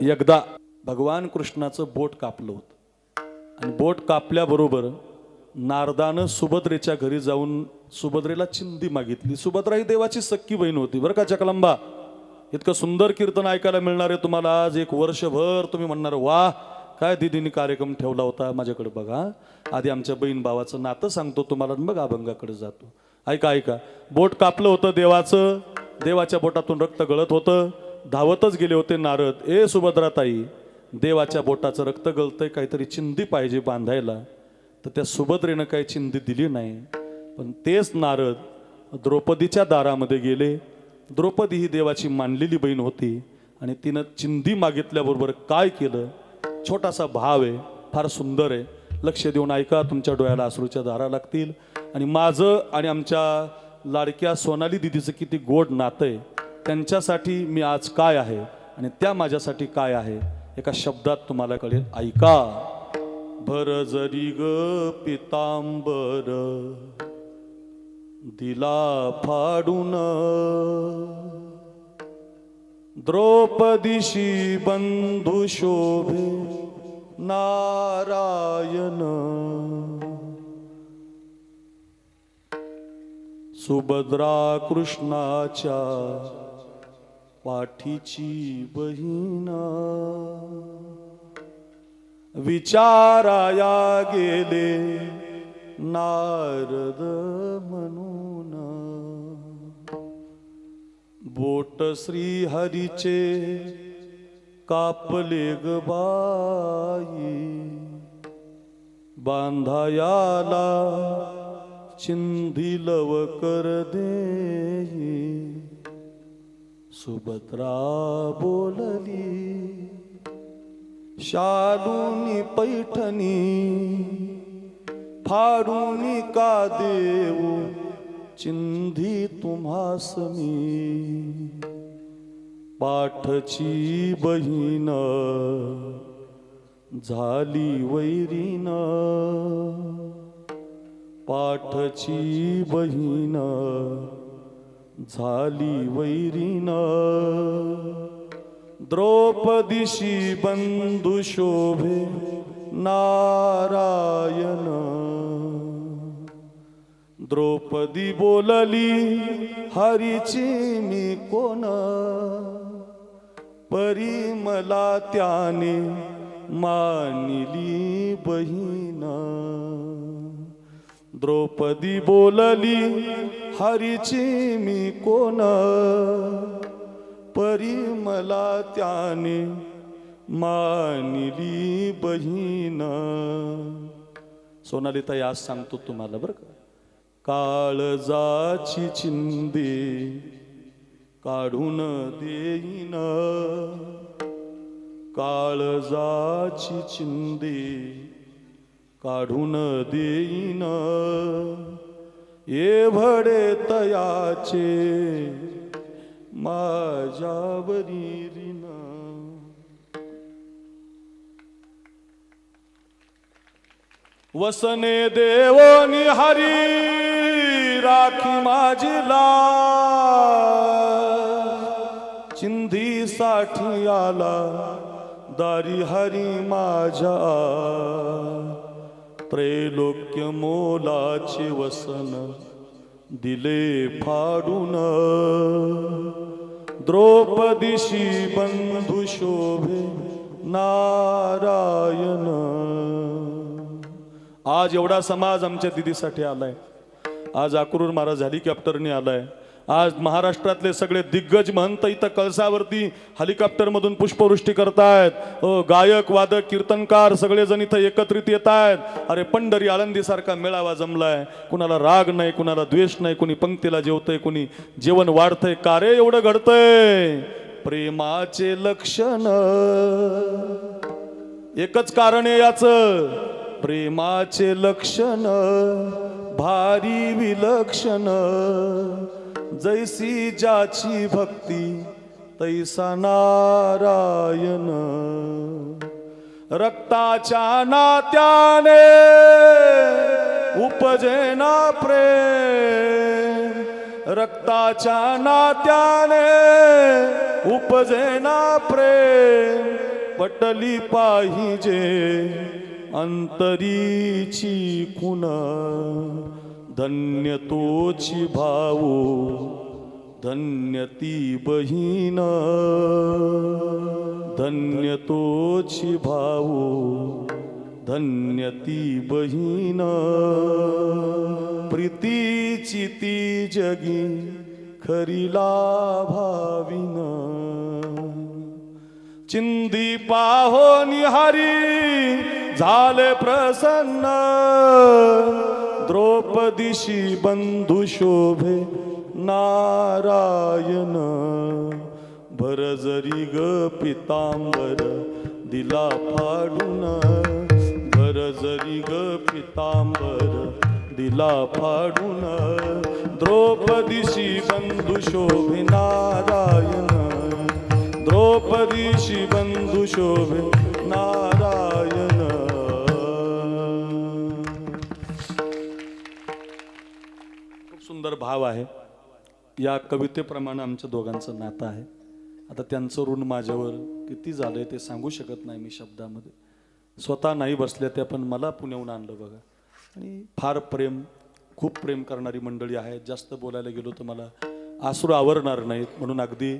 एकदा भगवान कृष्णाचं बोट कापलं होतं आणि बोट कापल्याबरोबर नारदानं सुभद्रेच्या घरी जाऊन सुभद्रेला चिंधी मागितली. सुभद्रा ही देवाची सख्खी बहीण होती बरं का. चकलंबा, इतकं सुंदर कीर्तन ऐकायला मिळणार आहे तुम्हाला आज. एक वर्षभर तुम्ही म्हणणार वाह काय दिदीने कार्यक्रम ठेवला होता. माझ्याकडे बघा, आधी आमच्या बहीण भावाचं नातं सांगतो तुम्हाला, मग अभंगाकडे जातो. ऐका ऐका. बोट कापलं होतं देवाचं, देवाच्या बोटातून रक्त गळत होतं. धावतच गेले होते नारद, ए सुभद्राताई देवाच्या बोटाचं रक्त गळतंय, काहीतरी चिंधी पाहिजे बांधायला. तर त्या सुभद्रेनं काही चिंधी दिली नाही. पण तेच नारद द्रौपदीच्या दारामध्ये गेले. द्रौपदी ही देवाची मानलेली बहीण होती आणि तिनं चिंधी मागितल्याबरोबर काय केलं. छोटासा भाव आहे, फार सुंदर आहे. लक्ष देऊन ऐका, तुमच्या डोळ्याला अश्रूच्या धारा लागतील. आणि माझं आणि आमच्या लाडक्या सोनाली दिदीचं किती गोड नातं आहे, त्यांच्यासाठी मी आज काय आहे आणि त्या माझ्यासाठी काय आहे, एका शब्दात तुम्हाला कळेल. ऐका. भर जरी ग पितांबर दिला फाडून, द्रौपदीशी बंधू शोभे नारायण. सुभद्रा कृष्णाच्या पाठीची बहीण, विचाराया गेले नारद म्हणून. बोट श्री हरीचे कापले ग बाई, बांधायाला चिंधी लवकर देई. सुभद्रा बोलली शालूनी पैठणी, फाडूनी का देऊ चिंधी तुम्हास मी. पाठची बहीण झाली वैरीण, पाठची बहीण झाली वैरीण. द्रौपदीशी बंधू शोभे नारायण. द्रौपदी बोलली हरीची मी कोण, परी मला त्याने मानिली बहीण. द्रौपदी बोलली हरीची मी कोण, परी मला त्याने मानिली बहीण. सोनालीताई आज सांगतो तुम्हाला बरं का. काळजाची चिंधी काढून देईन, काळजाची चिंधी काढून देईन. एवढे तयाचे माझ्यावरी ऋण. वसने देवनी हरी राखी माझी लाज, चिंधी साठी आला दारी हरी माझ्या. त्रैलोक्य मोलाचे वसन दिले फाडून, द्रौपदीशी बंधू शोभे नारायण. आज एवढा समाज आमच्या दिदीसाठी आलाय. आज अक्रूर महाराज हेलिकॉप्टरने आलाय. आज महाराष्ट्रातले सगळे दिग्गज महंत इथं कळसावरती हेलिकॉप्टरमधून पुष्पवृष्टी करतायत. गायक वादक कीर्तनकार सगळेजण इथं एकत्रित येत आहेत. अरे पंढरी आळंदी सारखा मेळावा जमलाय. कुणाला राग नाही, कुणाला द्वेष नाही, कुणी पंक्तीला जेवतंय, कुणी जेवण वाढतंय. का रे एवढं घडतंय? प्रेमाचे लक्षण एकच कारण आहे याचं. प्रेमाचे लक्षण भारी विलक्षण, जैसी ज्याची भक्ती तैसा नारायण. रक्ताच्या नात्याने उपजेना प्रेम, रक्ताच्या नात्याने उपजेना प्रेम, पटली पाहिजे अंतरीची खुण धन्य तोची भाऊ धन्य ती बहीण धन्य तोची भाऊ धन्य ती बहीण प्रीतीची ती जगी खरी लाभाविन चिंदी पाहो निहारी झाले प्रसन्न द्रौपदीशी बंधू शोभे नारायण भर जरी ग पितांबर दिला फाडून भर जरी ग पितांबर दिला फाडून द्रौपदीशी बंधू शोभे नारायण द्रौपदीशी बंधू शोभे नारायण. खूप सुंदर भाव आहे या कवितेप्रमाणे आमच्या दोघांचं नातं आहे. आता त्यांचं ऋण माझ्यावर किती झालंय ते सांगू शकत नाही मी शब्दामध्ये. स्वतः नाही बसल्या त्या पण मला पुण्याहून आणलं बघा. आणि फार प्रेम खूप प्रेम करणारी मंडळी आहे. जास्त बोलायला गेलो तर मला आसुर आवरणार नाहीत म्हणून अगदी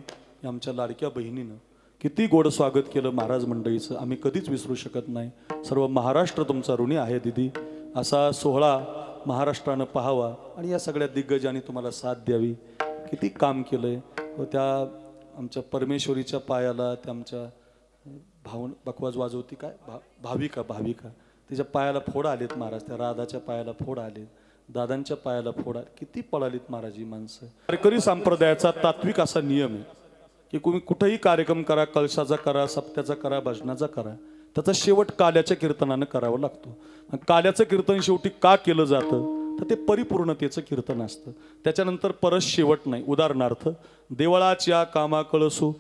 आमच्या लाडक्या बहिणीनं किती गोड स्वागत केलं महाराज मंडळीचं आम्ही कधीच विसरू शकत नाही. सर्व महाराष्ट्र तुमचा ऋणी आहे दीदी. असा सोहळा महाराष्ट्रानं पाहावा आणि या सगळ्या दिग्गजांनी तुम्हाला साथ द्यावी. किती काम केलंय व त्या आमच्या परमेश्वरीच्या पायाला त्या आमच्या बकवाज वाजवती काय भाविका तिच्या पायाला फोड आलेत महाराज. त्या राधाच्या पायाला फोड आले दादांच्या पायाला फोड आले. किती पळालीत महाराज ही माणसं. वारकरी संप्रदायाचा तात्विक असा नियम आहे की तुम्ही कुठेही कार्यक्रम करा कळशाचा करा सप्त्याचा करा भजनाचा करा त्याचा शेवट काल्याच्या कीर्तनानं करावा लागतो. काल्याचं कीर्तन शेवटी का केलं जातं तर ते परिपूर्णतेचं कीर्तन असतं. त्याच्यानंतर परत शेवट नाही. उदाहरणार्थ देवळाच्या कामा कळसू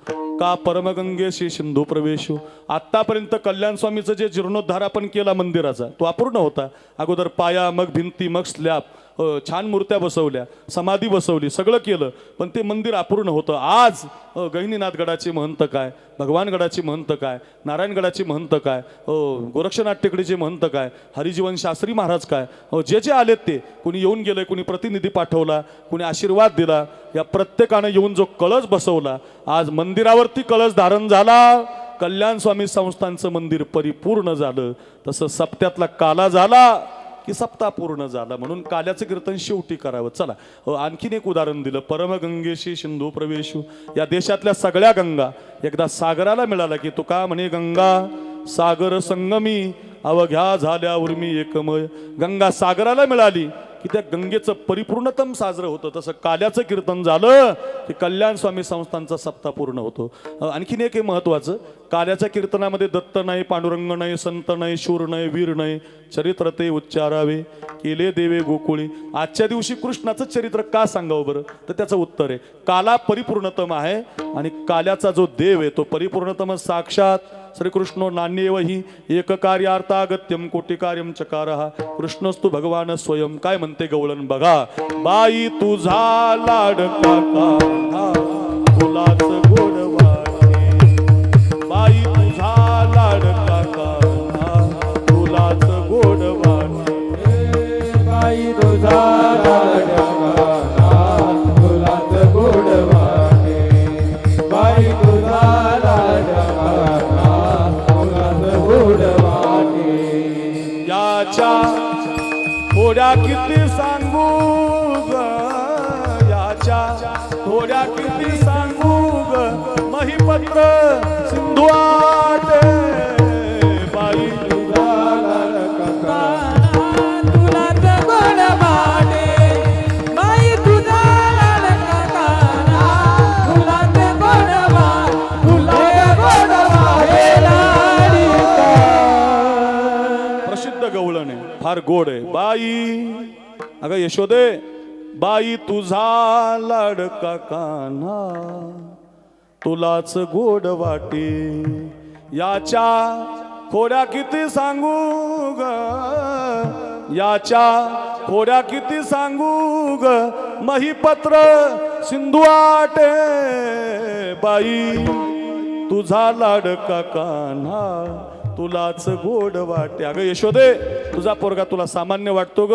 का परमगंगेशी सिंधू प्रवेशू. आतापर्यंत कल्याण स्वामीचं जे जीर्णोद्धार आपण केला मंदिराचा तो अपूर्ण होता. अगोदर पाया मग भिंती मग स्लॅब छान मूर्त्या बसवल्या समाधी बसवली सगळं केलं पण ते मंदिर अपूर्ण होतं. आज गहिनीनाथगडाचे महंत काय भगवानगडाचे महंत काय नारायणगडाचे महंत काय गोरक्षनाथ टेकडीचे महंत काय हरिजीवन शास्त्री महाराज काय जे जे आलेत ते कुणी येऊन गेले कुणी प्रतिनिधी पाठवला कुणी आशीर्वाद दिला. या प्रत्येकानं येऊन जो कळस बसवला आज मंदिरावरती कळस धारण झाला. कल्याण स्वामी संस्थांचं मंदिर परिपूर्ण झालं. तसं सप्त्यातला काला झाला की सप्ताह पूर्ण झाला. म्हणून काल्याचं कीर्तन शेवटी करावं. चला आणखीन एक उदाहरण दिलं. परमगंगेशी सिंधू प्रवेशू. या देशातल्या सगळ्या गंगा एकदा सागराला मिळाला की तो का म्हणे गंगा सागर संगमी अवघ्या झाल्या उर्मी एकमय. गंगा सागराला मिळाली की त्या गंगेचं परिपूर्णतम साजरं होतं. तसं काल्याचं कीर्तन झालं की कल्याण स्वामी संस्थांचा सप्ताह पूर्ण होतो. आणखीन एक महत्वाचं काल्याच्या कीर्तनामध्ये दत्त नाही पांडुरंग नाही संत नाही शूर नाही वीर नाही चरित्र ते उच्चारावे केले देवे गोकुळी. आजच्या दिवशी कृष्णाचं चरित्र का सांगावं बरं तर त्याचं उत्तर आहे काला परिपूर्णतम आहे आणि काल्याचा जो देव आहे तो परिपूर्णतम साक्षात श्रीकृष्णो नान्येव हि एक कार्यार्थागत्यम कोटी कार्यम चकारहा कृष्णस्तु भगवान स्वयं. काय म्हणते गवळण बघा. बाई तुझा लाडका कान्हा फुलाच गोड वाटे. बाई तुझा लाडका कान्हा फुलाच गोड वाटे. बाई तुझा लाडका कान्हा फुलाच गोड वाटे. बाई तुझा लाडका याच्या थोड्या किती सांगू ग याच्या थोड्या किती सांगू ग महिपत्र सिंधू आटे. बाई तुझा लाडका कान्हा फुलाच गोड वाटे. बाई तुझा लाडका कान्हा फुलाच गोड वाटे. फुलाच गोड वाटे. प्रसिद्ध गवळण आहे फार गोड आहे. बाई अगं यशोदे बाई तुझा लाडका कान्हा तुलाच गोड वाटे. याच्या खोड्या किती सांगू ग याच्या खोड्या किती सांगू ग महिपत्र सिंधू आटे. बाई तुझा लाडका कान्हा तुलाच गोड वाटे. अगं यशोदे, तुझा पोरगा तुला सामान्य वाटतो ग,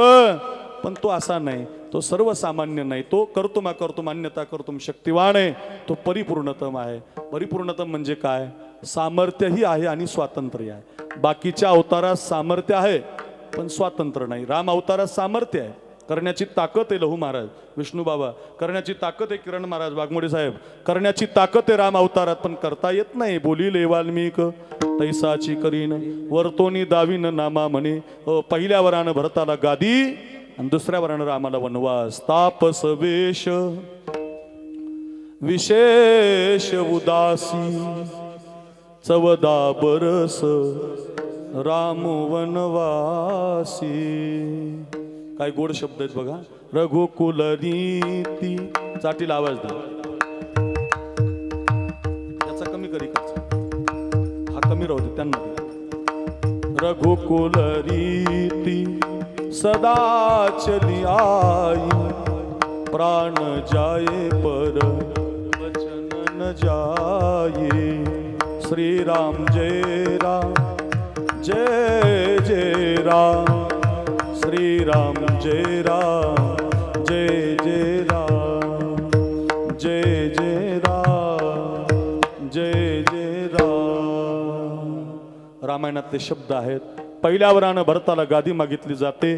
पण तो असा नाही, तो सर्वसामान्य नाही, तो कर्तुम अकर्तुम अन्यथा कर्तुम शक्तिवान आहे, तो परिपूर्णतम आहे. परिपूर्णतम म्हणजे काय? सामर्थ्यही आहे आणि स्वातंत्र्य आहे. बाकीच्या अवतारात सामर्थ्य आहे पण स्वातंत्र्य नाही. राम अवतारात सामर्थ्य आहे, करण्याची ताकद आहे लहू महाराज, विष्णू बाबा करण्याची ताकद आहे, किरण महाराज, वाघमोडे साहेब करण्याची ताकद आहे राम अवतारात, पण करता येत नाही. बोलीले वाल्मिक तैसाची करीन वर्तोनी दावीन नामा म्हणे. पहिल्या वरानं भरताला गादी आणि दुसऱ्या वरानं रामाला वनवास. तापस वेश विशेष उदासी चवदा बरस राम वनवासी. काय गोड शब्द आहेत बघा. रघुकुल नीती, चाटीला आवाज द्या, याचा कमी करी करचा, हा कमी राहू दे त्यांना. रघुकुल रीती सदा चली आई, प्राण जाए पर वचन न जाए. श्री राम जय राम जय जय राम, श्री राम जय राम जय जय राम, जय जय राम जय जय राम. रामायणातले शब्द आहेत. पहिल्या वरानं भरताला गादी मागितली जाते,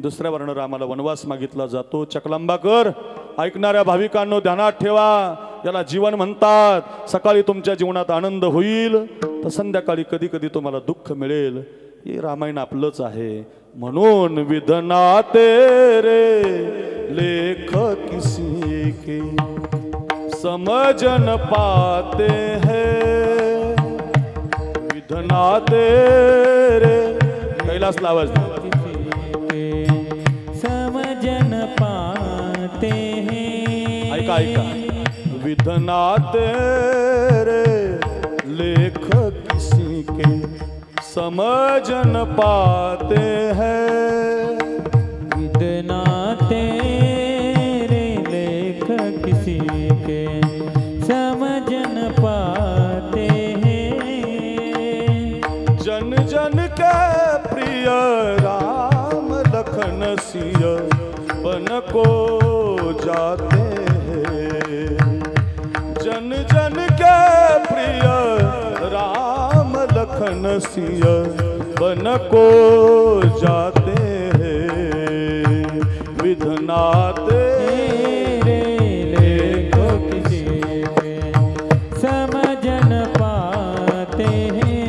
दुसऱ्या वरानं रामाला वनवास मागितला जातो. चकलांबाकर, ऐकणाऱ्या भाविकांनो ध्यानात ठेवा, याला जीवन म्हणतात. सकाळी तुमच्या जीवनात आनंद होईल तर संध्याकाळी कधी कधी तुम्हाला दुःख मिळेल. हे रामायण आपलंच आहे. म्हणून विधना तेरे लेख किसी के समझ न पाते हैं. विधना तेरे, कैलास आवाज समझन पाते हैं. ऐका ऐका. विधना तेरे लेख किसी के समझ न पाते हैं. विदना तेरे लेख किसी के समझ न पाते हैं. जन जन के प्रिय राम लखन सिय बन को जाते हैं. जन जन के प्रिय राम लखन सिय बन को जाते हैं. विधना तेरे लेख किसी के समझ न पाते हैं.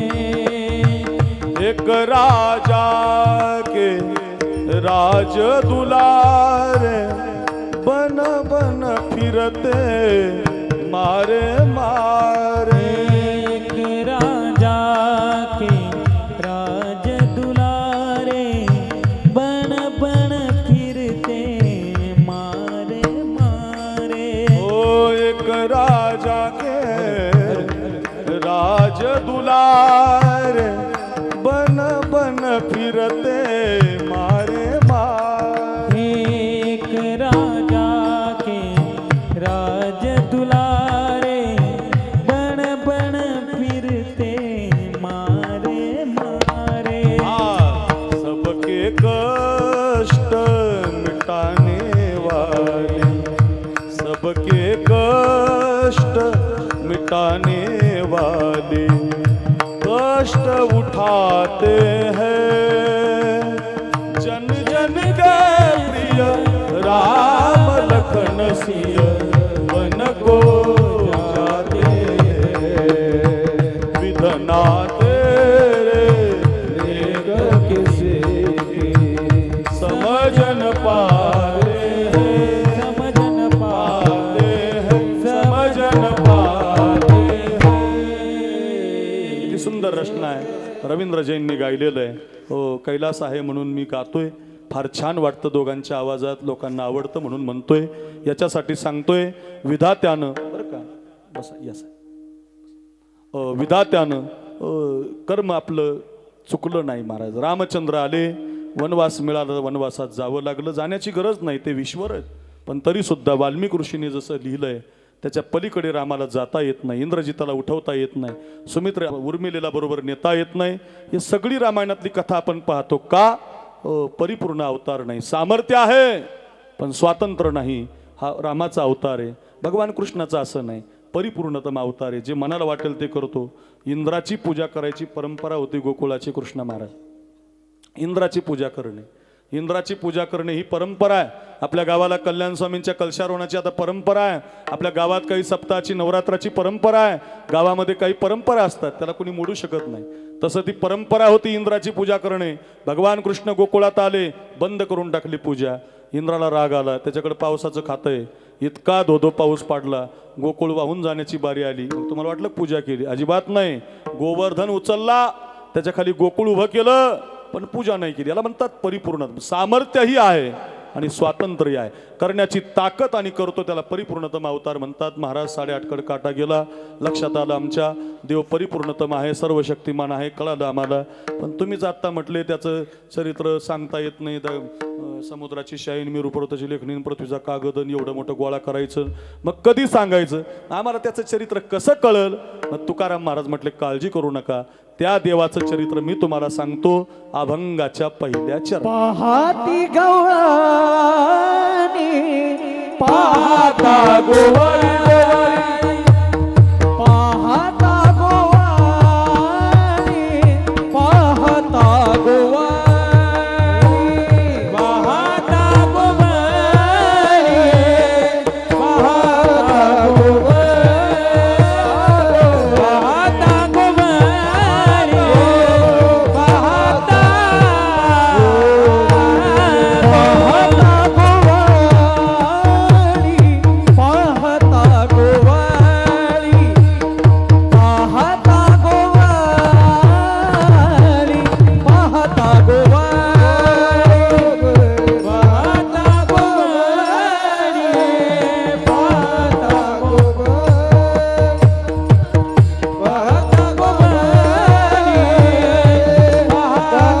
एक राजा के राज दुलारे बन बन फिरते मारे मारे. एक राजा के राज दुलारे बन बन फिरते मारे मारे. ओ एक राजा के राज दुलारे बन बन फिरते मारे मारे. एक राजा के राज दुलारे बन बन फिरते मारे मारे. सबके कष्ट मिटाने वाले, सबके कष्ट मिटाने वाले कष्ट उठाते हैं. जन जन के प्रिय राम लखन सिय बन को जाते हैं. विधना तेरे लेख किसी की समझन पाते हैं. समझन पाते हैं, समझन पाते हैं. किती सुंदर रचना आहे, रवींद्र जैननी गायलेलं आहे. हो, कैलास आहे म्हणून मी गातोय. फार छान वाटतं दोघांच्या आवाजात, लोकांना आवडतं म्हणून म्हणतोय. याच्यासाठी सांगतोय विधात्यानं, बरं का, बसा यस, विधात्यानं कर्म आपलं चुकलं नाही महाराज. रामचंद्र आले, वनवास मिळाला, वनवासात जावं लागलं. जाण्याची गरज नाही, ते विश्वर आहेत. पण तरी सुद्धा वाल्मिक ऋषीने जसं लिहिलंय त्याच्या पलीकडे रामाला जाता येत नाही, इंद्रजिताला उठवता येत नाही, सुमित्रा उर्मिलेला बरोबर नेता येत नाही. ही सगळी रामायणातली कथा आपण पाहतो का? परिपूर्ण अवतार नाही. सामर्थ्य आहे पण स्वातंत्र्य नाही. हा रामाचा अवतार आहे. भगवान कृष्णाचा असं नाही, परिपूर्णतम अवतार आहे. जे मनाला वाटेल ते करतो. इंद्राची पूजा करायची परंपरा होती गोकुळाची कृष्ण महाराज. इंद्राची पूजा करणे, इंद्राची पूजा करणे ही परंपरा आहे. आपल्या गावाला कल्याण स्वामींच्या कलशारोहणाची आता परंपरा आहे. आपल्या गावात काही सप्ताहाची नवरात्राची परंपरा आहे. गावामध्ये काही परंपरा असतात, त्याला कोणी मोडू शकत नाही. तसं ती परंपरा होती इंद्राची पूजा करणे. भगवान कृष्ण गोकुळात आले, बंद करून टाकली पूजा. इंद्राला राग आला, त्याच्याकडे पावसाचं खातंय. इतका धोधो पाऊस पाडला, गोकुळ वाहून जाण्याची बारी आली. मग तुम्हाला वाटलं पूजा केली? अजिबात नाही. गोवर्धन उचलला, त्याच्या खाली गोकुळ उभं केलं, पण पूजा नाही केली. याला म्हणतात परिपूर्ण. सामर्थ्यही आहे आणि स्वातंत्र्य आहे, करण्याची ताकद आणि करतो त्याला परिपूर्णतम अवतार म्हणतात. महाराज 8.5 कड काटा गेला. लक्षात आलं आमच्या देव परिपूर्णतम आहे, सर्व शक्तिमान आहे, कळालं आम्हाला. पण तुम्हीच आत्ता म्हटले त्याचं चरित्र सांगता येत नाही. समुद्राची शाईन मी रुपर्वताची लेखणी, पृथ्वीचा कागदन एवढं मोठं गोळा करायचं, मग कधी सांगायचं? आम्हाला त्याचं चरित्र कसं कळल? मग तुकाराम महाराज म्हटले काळजी करू नका, त्या देवाचं चरित्र मी तुम्हाला सांगतो अभंगाच्या पहिल्या चरणात. पाहती गवळणी पाहता गोवळी, पाहता गोवळी, पाहता गोवळी, पाहता गोवळी, पाहता गोवळी, पाहता गोवळी, पाहता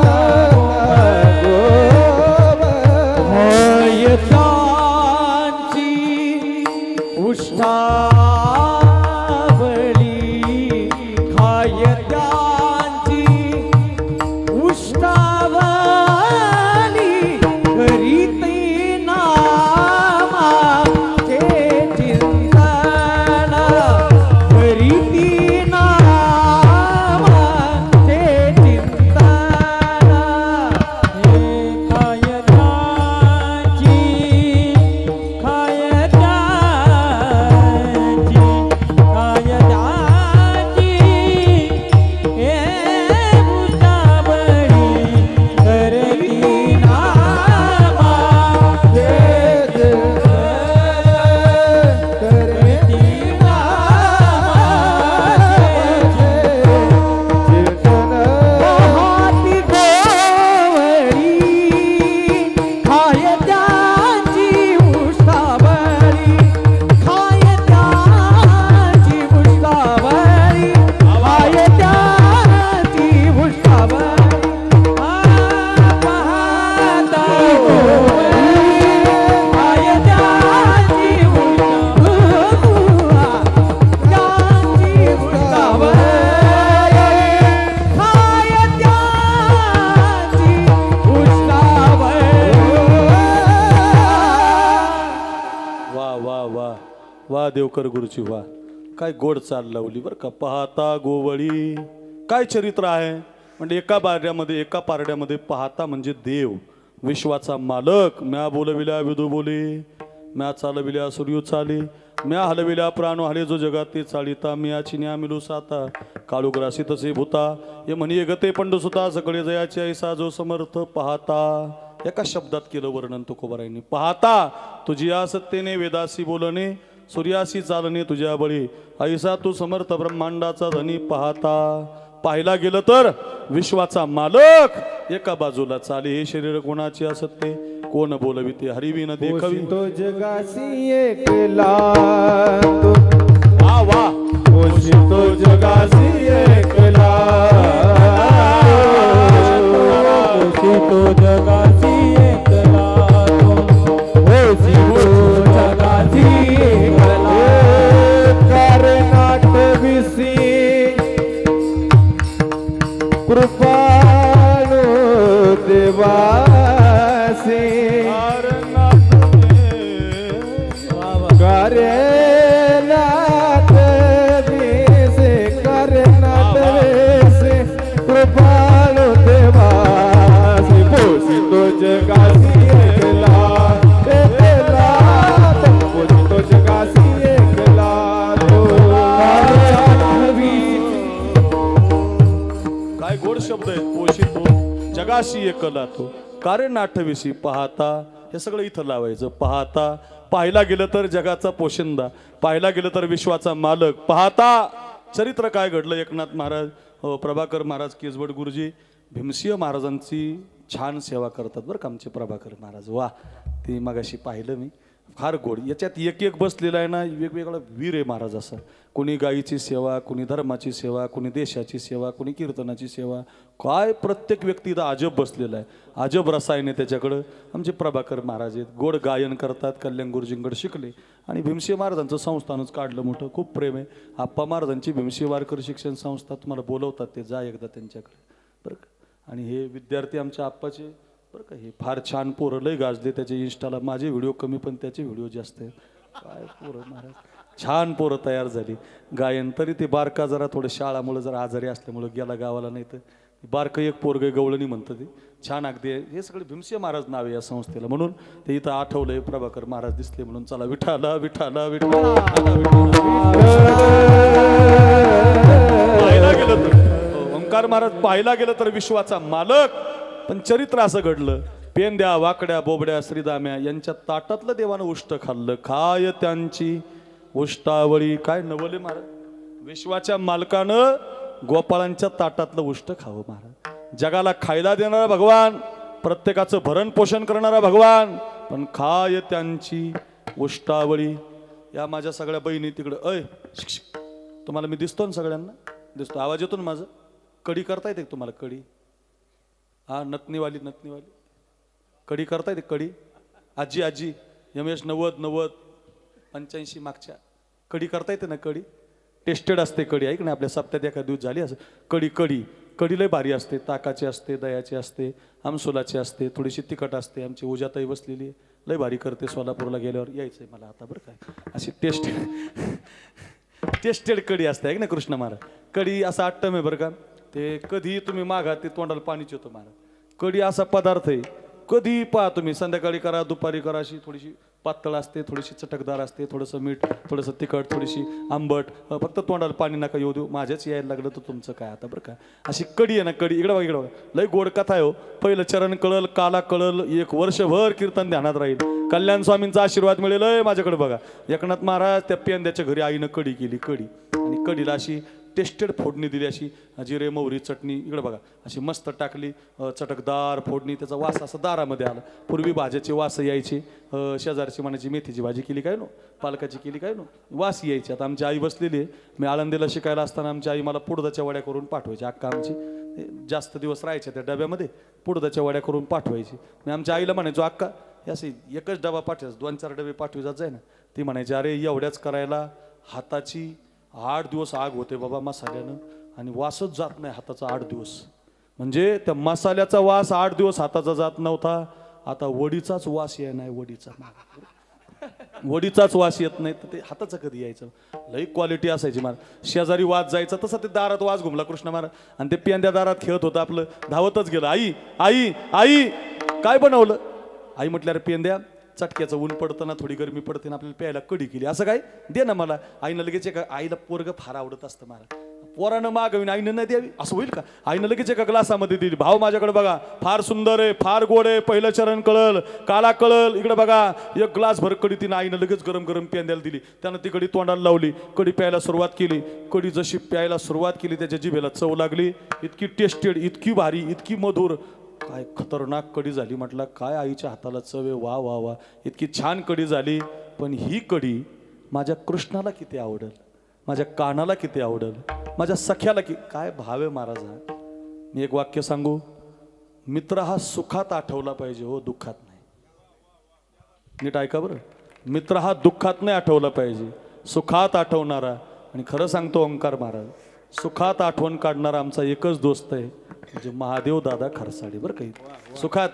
वा देवकर गुरुची वा, काय गोड चाल लावली बरं का. पाहता गोवळी, काय चरित्र आहे म्हणजे एका पारड्यामध्ये पाहता म्हणजे देव, विश्वाचा मालक. म्या बोलविल्या विदू बोली, म्या चालविल्या सूर्य चाली, म्या हलविल्या प्राण हले जो जगाते चालिता, म्या चिन्या मिलू साता काळू ग्रासी तसे भूता, हे म्हणी गते पंडसुता सगळे जयाचे ऐसा जो समर्थ. पाहता एका शब्दात केलं वर्णन तुकोबारायांनी. पाहता तुझी सत्तेने वेदासी बोलणे, सूर्यासी चालणे तुझ्या बळी, ऐसा तू समर्थ ब्रह्मांडाचा धनी. पाहता पाहिला गेलं तर विश्वाचा मालक एका बाजूला चाले, हे शरीर कोणाचे असते, कोण बोलविते हरिविन देखवी. तो जगासी एकला, वा वा, तो जगासी एकला, तो जगासी एकला, तो जगासी एकला, तो जगासी एकला. कृपाळू देवासी करनाथ दिसे करनाथ दिसे कृपाळू देवासी पोषितो जगासी एकला एकला पोषितो जगासी एकला तो काय गोड शब्द आहेत. पोषितो जगाशी एकला तो कारण आठविशी पाहता, हे सगळं इथं लावायचं. पाहता, पाहायला गेलं तर जगाचा पोशिंदा, पाहायला गेलं तर विश्वाचा मालक. पाहता चरित्र काय घडलं. एकनाथ महाराज, प्रभाकर महाराज केजवड गुरुजी भीमसिंह महाराजांची छान सेवा करतात बरं का आमचे प्रभाकर महाराज. वा, ते मगाशी पाहिलं मी, फार गोड. याच्यात एक एक बसलेला आहे ना, वेगवेगळा वीर आहे महाराज. असा कोणी गायीची सेवा, कोणी धर्माची सेवा, कोणी देशाची सेवा, कोणी कीर्तनाची सेवा. काय प्रत्येक व्यक्ती इथं अजब बसलेला आहे. अजब रसायन आहे त्याच्याकडं. आमचे प्रभाकर महाराज आहेत, गोड गायन करतात, कल्याण गुरुजींकडे शिकले आणि भीमसिंह महाराजांचं संस्थानच काढलं मोठं. खूप प्रेम आहे. आप्पा महाराजांची भीमसिंह वारकरी शिक्षण संस्था तुम्हाला बोलवतात, ते जा एकदा त्यांच्याकडे बरं का. आणि हे विद्यार्थी आमच्या आप्पाचे बरं का, हे फार छान पोरं, लय गाजले त्याचे इंस्टाला. माझे व्हिडिओ कमी पण त्याचे व्हिडिओ जास्त आहेत. काय पोरं महाराज, छान पोरं तयार झाली. गायन तरी ते बारका जरा थोडं शाळामुळे जरा आजारी असल्यामुळं गेला गावाला, नाही तर बारकं एक पोरगं गवळणी म्हणतं ते छान अगदी. हे सगळे भीमसिंह महाराज नाव आहे या संस्थेला, म्हणून ते इथं आठवलंय. प्रभाकर महाराज दिसले म्हणून चला विठाला विठाला विठाला. पाहायला गेलं तर ओंकार महाराज, पाहायला गेलं तर विश्वाचा मालक. पण चरित्र असं घडलं. पेंद्या, वाकड्या, बोबड्या, श्रीदाम्या यांच्या ताटातलं देवानं उष्ट खाल्लं. खाय त्यांची उष्टावळी. काय नवले महाराज, विश्वाच्या मालकानं गोपाळांच्या ताटातलं उष्ट खावं महाराज. जगाला खायला देणारा भगवान, प्रत्येकाचं भरण पोषण करणारा भगवान, पण खाय त्यांची उष्टावळी. या माझ्या सगळ्या बहिणी तिकडं, अय शिक, तुम्हाला मी दिसतो ना, सगळ्यांना दिसतो. आवाज येतो ना माझं. कडी करता येते तुम्हाला? कडी, हा, नतनीवाली कडी करता येते? कडी आजी आजी यमेश 90-85 मागच्या कडी करता येते ना? कडी टेस्टेड असते कडी. ऐक ना, आपल्या सप्त्यात एका दिवस झाली असं. कडी लय भारी असते. ताकाची असते, दह्याची असते, आमसोलाची असते, थोडीशी तिखट असते. आमची उजाताई बसलेली आहे, लय भारी करते. सोलापूरला गेल्यावर यायचंय मला आता बरं काय. अशी टेस्टेड कडी असते ऐक ना कृष्ण महाराज. कडी असा आट्टम आहे बरं का. ते कधी तुम्ही मागा ते तोंडाला पाणीच येतं महाराज. कडी असा पदार्थ आहे, कधी पहा तुम्ही, संध्याकाळी करा, दुपारी करा. अशी थोडीशी पातळ असते, थोडीशी चटकदार असते, थोडंसं मीठ, थोडंसं तिखट, थोडीशी आंबट. फक्त तोंडाला पाणी नका येऊ देऊ. माझ्याच यायला लागलं तर तुमचं काय आता बरं का. अशी कडी आहे ना, कडी. इकडं बघा, इकडं बघा, लय गोड कथा आहे हो. पहिलं चरण कळल, काला कळल, 1 वर्षभर कीर्तन ध्यानात राहील. कल्याण स्वामींचा आशीर्वाद मिळेल. माझ्याकडे बघा, एकनाथ महाराज त्या पेंद्याच्या घरी आईनं कडी केली. कडी आणि कढीला अशी टेस्टेड फोडणी दिली, अशी जिरे मोहरी चटणी. इकडे बघा, अशी मस्त टाकली, चटकदार फोडणी. त्याचा वास असा दारामध्ये आला. पूर्वी भाज्याचे वास यायचे. शेजारची म्हणायची मेथीची भाजी केली काय नो, पालकाची केली काय नो, वास यायची. आता आमची आई बसलेली आहे. मी आळंदीला शिकायला असताना आमची आई मला पुडदाच्या वड्या करून पाठवायची. अक्का आमची जास्त दिवस राहायच्या त्या डब्यामध्ये, पुडदाच्या वड्या करून पाठवायची. मी आमच्या आईला म्हणायचो, अक्का हे असे एकच डबा पाठवायचं, 2-4 डबे पाठवी जात जाय ना. ती म्हणायची, अरे एवढ्याच करायला हाताची 8 दिवस आग होते बाबा मसाल्यानं, आणि वासच जात नाही हाताचा 8 दिवस. म्हणजे त्या मसाल्याचा वास 8 दिवस हाताचा जात नव्हता. आता वडीचाच वास याय नाही, वडीचाच वास येत नाही, तर ते हाताचं कधी यायचं. लई क्वालिटी असायची महाराज. शेजारी वास जायचा, तसा ते दारात वास घुमला कृष्ण महाराज, आणि ते पेंद्या दारात खेळत होतं आपलं. धावतच गेलं, आई आई आई काय बनवलं? आई म्हटल्या, अरे पेंद्या, चटक्याचं ऊन पडतं ना, थोडी गरमी पडते ना, आपल्याला प्यायला कडी केली. असं काय, दे ना मला. आईनं लगेच एका, आईला पोरगं फार आवडत असतं मला, पोरानं मागवीन, आईनं नाही द्यावी असं होईल का? आईनं लगेच एका ग्लासामध्ये दिली. भाऊ माझ्याकडे बघा, फार सुंदर आहे, फार गोड आहे, पहिलं चरण कळल, काला कळल. इकडे बघा, 1 ग्लास भर कडी तिनं आईनं लगेच गरम गरम प्यायला दिली. त्यानं ती कडी तोंडाला लावली, कडी प्यायला सुरुवात केली. कडी जशी प्यायला सुरुवात केली, त्याच्या जिभेला चव लागली. इतकी टेस्टेड, इतकी भारी, इतकी मधुर, काय खतरनाक कडी झाली. म्हटलं काय आईच्या हाताला चव आहे, वा वा वा, इतकी छान कडी झाली. पण ही कडी माझ्या कृष्णाला किती आवडेल, माझ्या कानाला किती आवडेल, माझ्या सख्याला काय भाव आहे महाराज हा. मी एक वाक्य सांगू, मित्र हा सुखात आठवला पाहिजे हो, दुःखात नाही. नीट ऐका बरं, मित्र हा दुःखात नाही आठवला पाहिजे, सुखात आठवणारा. आणि खरं सांगतो ओंकार महाराज, सुखात आठवण काढणारा आमचा एकच दोस्त आहे, म्हणजे महादेव दादा खरसाडे बरं काही सुखात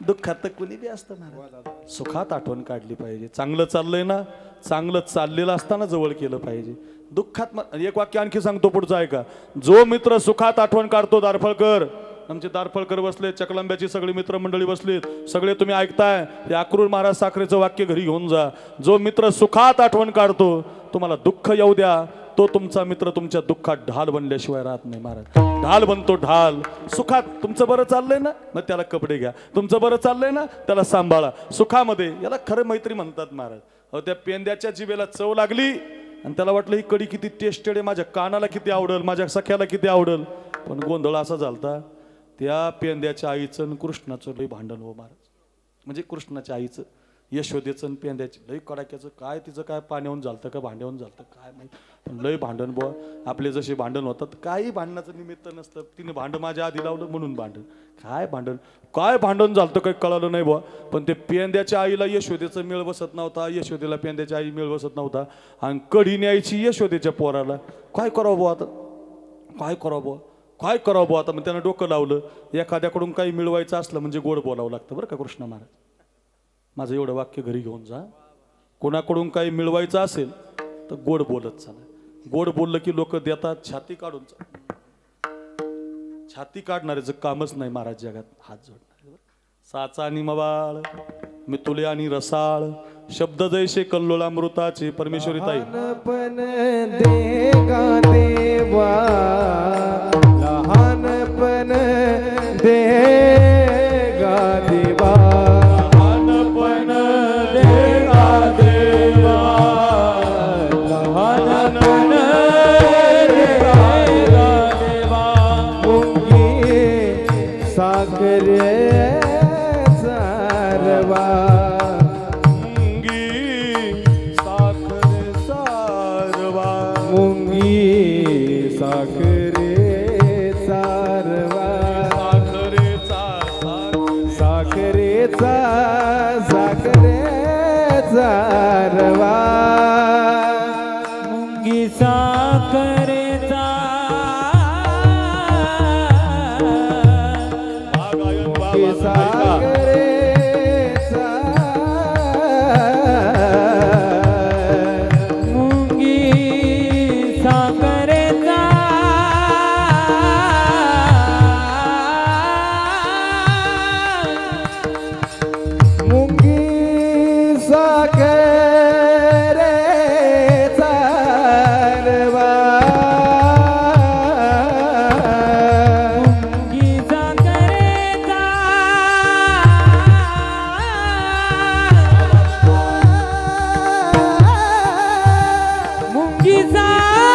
दुःखात तर कुणी बी असतं महाराज. सुखात आठवण काढली पाहिजे. चांगलं चाललंय ना, चांगलं चाललेलं असताना जवळ केलं पाहिजे. दुःखात एक वाक्य आणखी सांगतो पुढचं ऐका. जो मित्र सुखात आठवण काढतो, दारफळकर आमचे दारफळकर बसले, चकलंब्याची सगळी मित्रमंडळी बसलीत, सगळे तुम्ही ऐकताय, हे अक्रूर महाराज साखरेचं वाक्य घरी घेऊन जा. जो मित्र सुखात आठवण काढतो, तुम्हाला दुःख येऊ द्या, तो तुमचा मित्र तुमच्या दुःखात ढाल बनल्याशिवाय राहत नाही महाराज. ढाल बनतो ढाल. सुखात तुमचं बरं चाललंय ना, मग त्याला कपडे घ्या. तुमचं बरं चाललंय ना, त्याला सांभाळा. सुखामध्ये याला खरं मैत्री म्हणतात महाराज. अहो त्या पेंद्याच्या जिभेला चव लागली आणि त्याला वाटलं ही कडी किती टेस्टेड आहे, माझ्या कानाला किती आवडल, माझ्या सख्याला किती आवडल. पण गोंधळ असा झालता, त्या पेंद्याच्या आईचं आणि कृष्णाचं लई भांडण हो महाराज. म्हणजे कृष्णाच्या आईचं यशोदेचं आणि पेंद्याचं लई कडाक्याचं, काय तिचं काय पाण्याहून झालतं का भांड्याहून झालतं काय माहिती, पण लई भांडण बुवा. आपले जसे भांडण होतात, काही भांडणाचं निमित्त नसतं. तिने भांडण माझ्या आधी लावलं म्हणून भांडण. काय भांडण झालतं काही कळालं नाही बुवा. पण ते पेंद्याच्या आईला यशोदेचं मेळ बसत नव्हता, यशोदेला पेंद्याच्या आई मेळ बसत नव्हता. आणि कढी न्यायची यशोदेच्या पोराला. काय करावं बुवा आता, काय करावं बुवा आता. मग त्यानं डोकं लावलं, एखाद्याकडून काही मिळवायचं असलं म्हणजे गोड बोलावं लागतं बरं का कृष्ण महाराज. माझं एवढं वाक्य घरी घेऊन जा. कोणाकडून काही मिळवायचं असेल तर गोड बोलत चाला. गोड बोललं की लोक देतात. छाती काढून छाती काढणाऱ्याचं कामच नाही महाराज जगात. हात जोडणार. साचा आणि मवाळ, मितुले आणि रसाळ, शब्द जैसे कल्लोलामृताचे. परमेश्वरी ताई लहानपण देगा देवा, लहानपण देगा देवा, लहानपण देगा देवा, लहानपण देगा देवा. मुंगी साखरे सारवा, मुंगी साखरे सारवा, साखरेचा रवा, मुंगी साखरेचा, मुंगी साखरेचा, मुंगी साखरेचा, मुंगी साखरेचा रवा, मुंगी साखरेचा, मुंगी साखरेचा,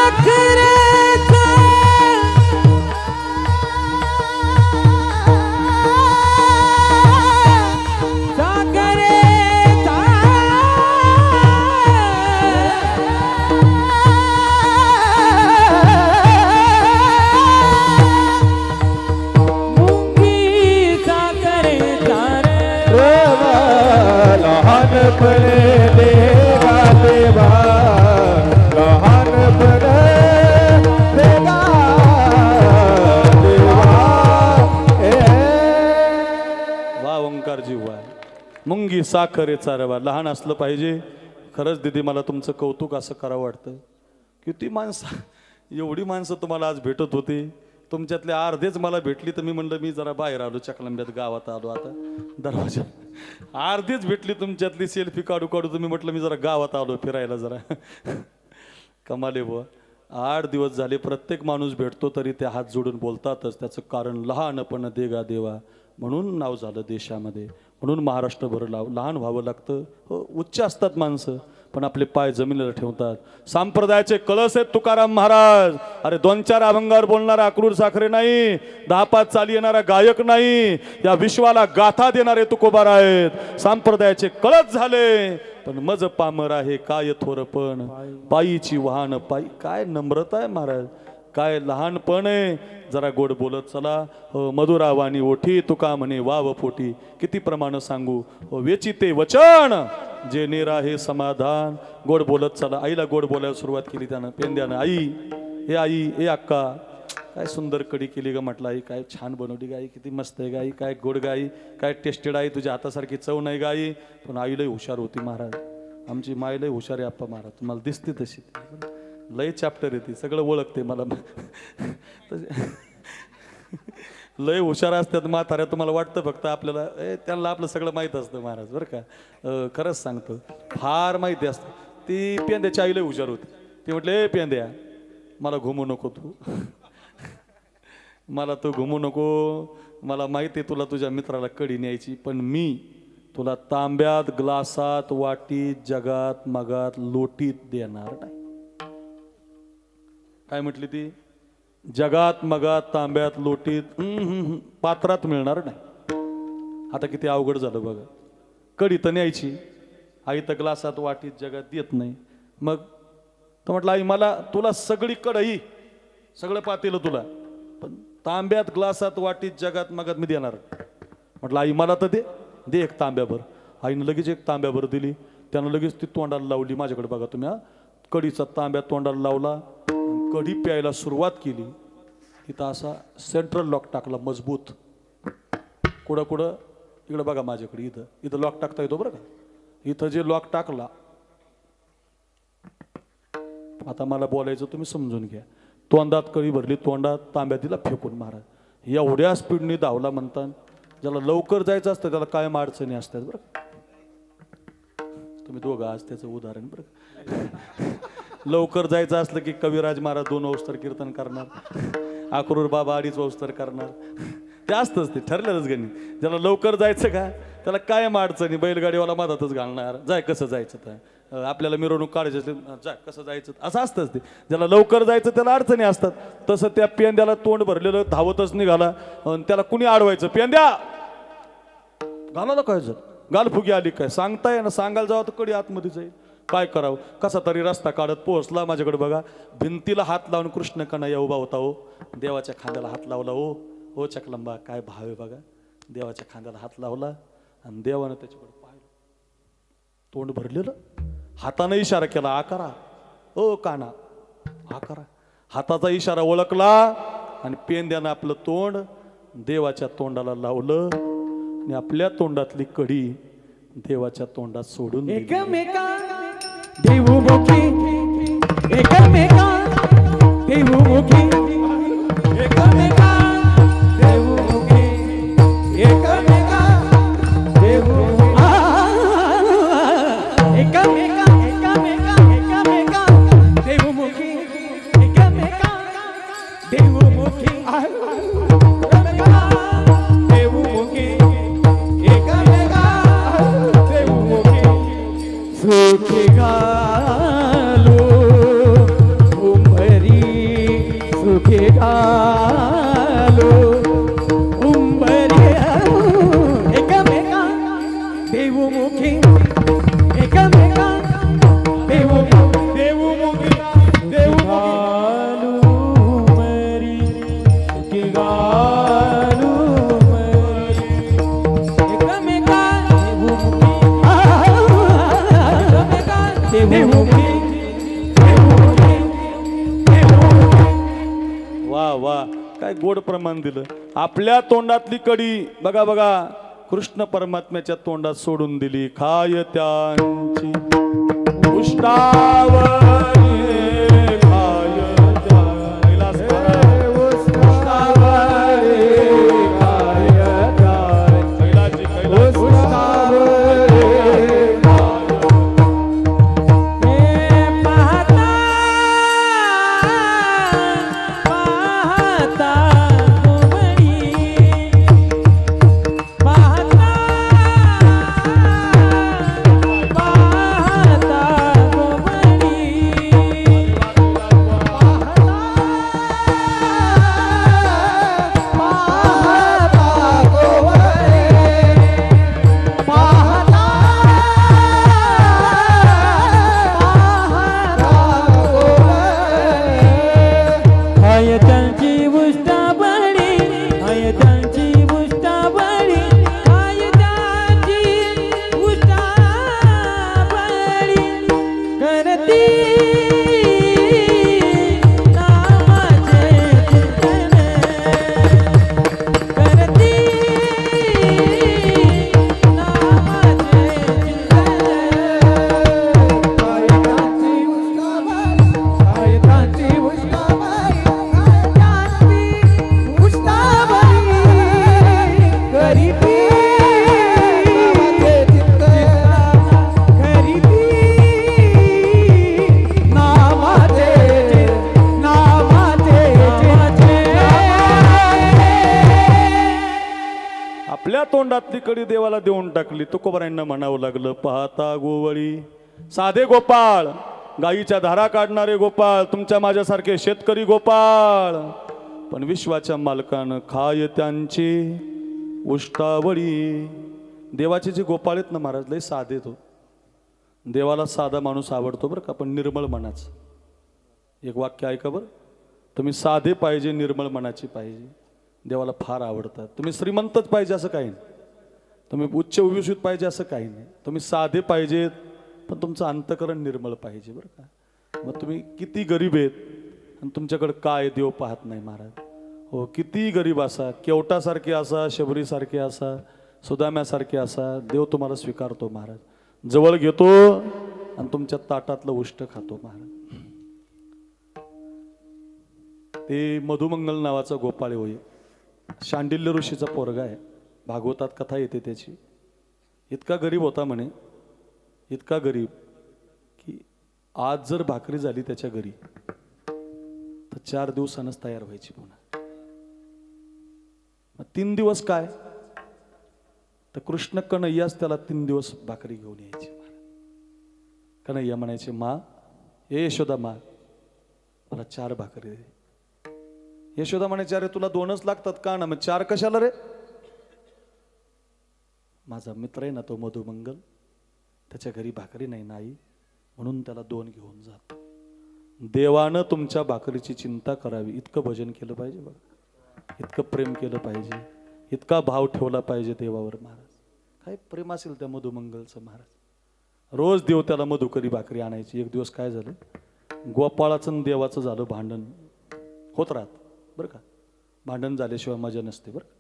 साखरेचा, मुंगी साखरेचा रवा, लहानपण देगा देवा, लहानपण देगा देवा. वा ओंकारजी वा. मुंगी साखरेचा रवा. लहान असलं पाहिजे. खरंच दिदी मला तुमचं कौतुक असं करावं वाटतं. किती माणसं, एवढी माणसं तुम्हाला आज भेटत होती. तुमच्यातले अर्धेच मला भेटली तर मी म्हणलं मी जरा बाहेर आलो, चकलंब्यात गावात आलो आता दरवाजा. अर्धेच भेटली तुमच्यातली, सेल्फी काढू तुम्ही म्हटलं मी जरा गावात आलो फिरायला जरा. कमाले बुवा. 8 दिवस झाले प्रत्येक माणूस भेटतो तरी ते हात जोडून बोलतातच. त्याचं कारण लहानपण देगा देवा म्हणून नाव झालं देशामध्ये. म्हणून महाराष्ट्रभर लहान व्हावं लागतं. हो उच्च असतात माणसं पण आपले पाय जमिनीला ठेवतात. संप्रदायाचे कळस आहेत तुकाराम महाराज. अरे 2-4 अभंगावर बोलणारा अक्रूर साखरे नाही, 10-5 चाली येणारा गायक नाही, या विश्वाला गाथा देणारे तुकोबार आहेत. संप्रदायाचे कळस झाले पण मज पामर आहे काय थोरपण, पायीची वाहन पायी. काय नम्रता आहे महाराज, काय लहानपण आहे. जरा गोड बोलत चला. मधुरावाणी ओठी तुका म्हणे वाव पोटी. किती प्रमाण सांगू वेचिते वचन जे नेरा हे समाधान. गोड बोलत चला. आईला गोड बोलायला सुरुवात केली त्यानं पेंद्यानं. आई, हे अक्का, काय सुंदर कडी केली ग म्हटलं आई, काय छान बनवली गाई, किती मस्त आहे गाई, काय गोड गाई, काय टेस्टेड आहे, तुझ्या हातासारखी चव नाही गाई. पण आई लय हुशार होती महाराज, आमची माय लय हुशार आहे आप्पा महाराज, तुम्हाला दिसते तशी, लय चॅप्टर येते, सगळं ओळखते मला. लय हुशार असतात म्हाताऱ्या, तुम्हाला वाटतं फक्त आपल्याला त्यांना आपलं सगळं माहीत असतं महाराज, बरं का. खरंच सांगतो, फार माहिती असतं. ती पेंद्याची आई लय हुशार होती. ती म्हटले, पेंद्या मला घुमू नको तू, मला तू घुमू नको, मला माहिती आहे तुला तुझ्या मित्राला कडी न्यायची, पण मी तुला तांब्यात ग्लासात वाटीत जगात मगात लोटीत देणार नाही. काय म्हटली ती? जगात मगात तांब्यात लोटीत पात्रात मिळणार नाही. आता किती अवघड झालं बघा. कडी तर न्यायची, आई तर ग्लासात वाटीत जगात देत नाही. मग तर म्हटलं आई मला तुला सगळी कढई सगळं पातेलं तुला, पण तांब्यात ग्लासात वाटीत जगात मगात मी देणार. म्हटलं आई मला तर दे एक तांब्याभर. आईनं लगेच एक तांब्याभर दिली. त्यानं लगेच ती तोंडाला लावली. माझ्याकडे बघा तुम्ही, कढीचा तांब्या तोंडाला लावला, कढी प्यायला सुरुवात केली. तिथं असा सेंट्रल लॉक टाकला मजबूत. कुठं इकडं बघा माझ्याकडे, इथं लॉक टाकता येतो बरं का. इथं जे लॉक टाकला, आता मला बोलायचं तुम्ही समजून घ्या. तोंडात कळी भरली, तोंडात तांब्या दिला फेकून महाराज. एवढ्या स्पीडने धावला म्हणतात. ज्याला लवकर जायचं असतं त्याला कायम अडचणी असतात बरं. तुम्ही दोघं आज त्याचं उदाहरण बरं. लवकर जायचं असलं की कविराज महाराज 2 अवस्तर कीर्तन करणार, अक्रूर बाबा 2.5 अवस्तर करणार. ते असतंच, ते ठरलेलंच गणित. ज्याला लवकर जायचं का त्याला कायम अडचणी, बैलगाडीवाला मधातच घालणार, जाय कसं जायचं, तर आपल्याला मिरवणूक काढायची असली जाय कसं जायचं, असं असतंच ते. ज्याला लवकर जायचं त्याला अडचणी असतात. तसं त्या पेंद्याला तोंड भरलेलं धावतच निघाला. त्याला कुणी अडवायचं, पेंद्या घालायला काय झालं, गालफुगी आली काय सांगताय ना, सांगायला जावं तर कडी आतमध्ये जाईल. काय करावं, कसा तरी रस्ता काढत पोहोचला. माझ्याकडे बघा, भिंतीला हात लावून कृष्ण कन्हैया उभा होता. हो, देवाच्या खांद्याला हात लावला. हो चकलंबा, काय भाव आहे बघा. देवाच्या खांद्याला हात लावला आणि देवानं त्याच्याकडे पाहिलं, तोंड भरलेलं. हाताने इशारा केला, आकारा ओ काना आकारा. हाताचा इशारा ओळखला आणि पेंद्यानं आपलं तोंड देवाच्या तोंडाला लावलं आणि आपल्या तोंडातली कडी देवाच्या तोंडात सोडून दिली. एकमेका देवमुखी, एकमेका देवमुखी, एकमेका देवमुखी, एकमेका देवमुखी, एकमेका एकमेका एकमेका देवमुखी, एकमेका देवमुखी, देवमुखी, एकमेका देवमुखी. सुखी घालो उंबरी, सुखी घालो उंबरी, एकमेका देवमुखी, एकमेका देवमुखी, देवमुखी, देवमुखी उंबरी, सुखी घालो उंबरी, एकमेका देवमुखी. वा वा, काय गोड प्रमाण दिलं. आपल्या तोंडातली कडी बघा बघा कृष्ण परमात्म्याच्या तोंडात सोडून दिली. खाय त्यांची उष्टावरी, खाय कैलास कैलासजी, कैलास आपल्या तोंडातली कडी देवाला देऊन टाकली. तुकोबारायांना म्हणावं लागलं, पाहता गोवळी साधे गोपाळ, गाईच्या धारा काढणारे गोपाळ, तुमच्या माझ्यासारखे शेतकरी गोपाळ, पण विश्वाच्या मालकानं खाय त्यांची उष्टावळी. देवाचे जे गोपाळ आहेत ना महाराज, लय साधे तो. देवाला साधा माणूस आवडतो बरं का, पण निर्मळ मनाचं. एक वाक्य ऐका बरं, तुम्ही साधे पाहिजे, निर्मळ मनाची पाहिजे, देवाला फार आवडतात. तुम्ही श्रीमंतच पाहिजे असं काही नाही, तुम्ही उच्च विभूषित पाहिजे असं काही नाही, तुम्ही साधे पाहिजेत पण तुमचं अंतकरण निर्मळ पाहिजे बरं का. मग तुम्ही किती गरीब आहेत आणि तुमच्याकडे काय देव पाहत नाही महाराज. हो, किती गरीब असा, केवटासारखे असा, शबरीसारखे असा, सुदाम्यासारखे असा, देव तुम्हाला स्वीकारतो महाराज. जवळ घेतो आणि तुमच्या ताटातलं उष्ट खातो महाराज. ते मधुमंगल नावाचा गोपाळ होय, शांडिल्य ऋषीचा पोरगा आहे. भागवतात कथा येते त्याची. इतका गरीब होता म्हणे, इतका गरीब की आज जर भाकरी झाली त्याच्या घरी तर 4 दिवसानंच तयार व्हायची पुन्हा. 3 दिवस काय तर कृष्ण कन्हैयाच त्याला 3 दिवस भाकरी घेऊन यायची. कन्हैया म्हणायचे, मा ए यशोदा मा, मला 4 भाकरी दे. यशोदा म्हणायचे, अरे तुला 2च लागतात का ना, मग 4 कशाला रे. माझा मित्र आहे ना तो मधुमंगल, त्याच्या घरी भाकरी नाही नाही म्हणून त्याला 2 घेऊन जातो. देवानं तुमच्या भाकरीची चिंता करावी, इतकं भजन केलं पाहिजे बघा, इतकं प्रेम केलं पाहिजे, इतका भाव ठेवला पाहिजे देवावर महाराज. काय प्रेम असेल त्या मधुमंगलचं महाराज. रोज देव त्याला मधुकरी भाकरी आणायची. एक दिवस काय झालं, गोपाळाचं आणि देवाचं झालं भांडण. होत राहत बरं का, भांडण झाल्याशिवाय मजा नसते बरं का.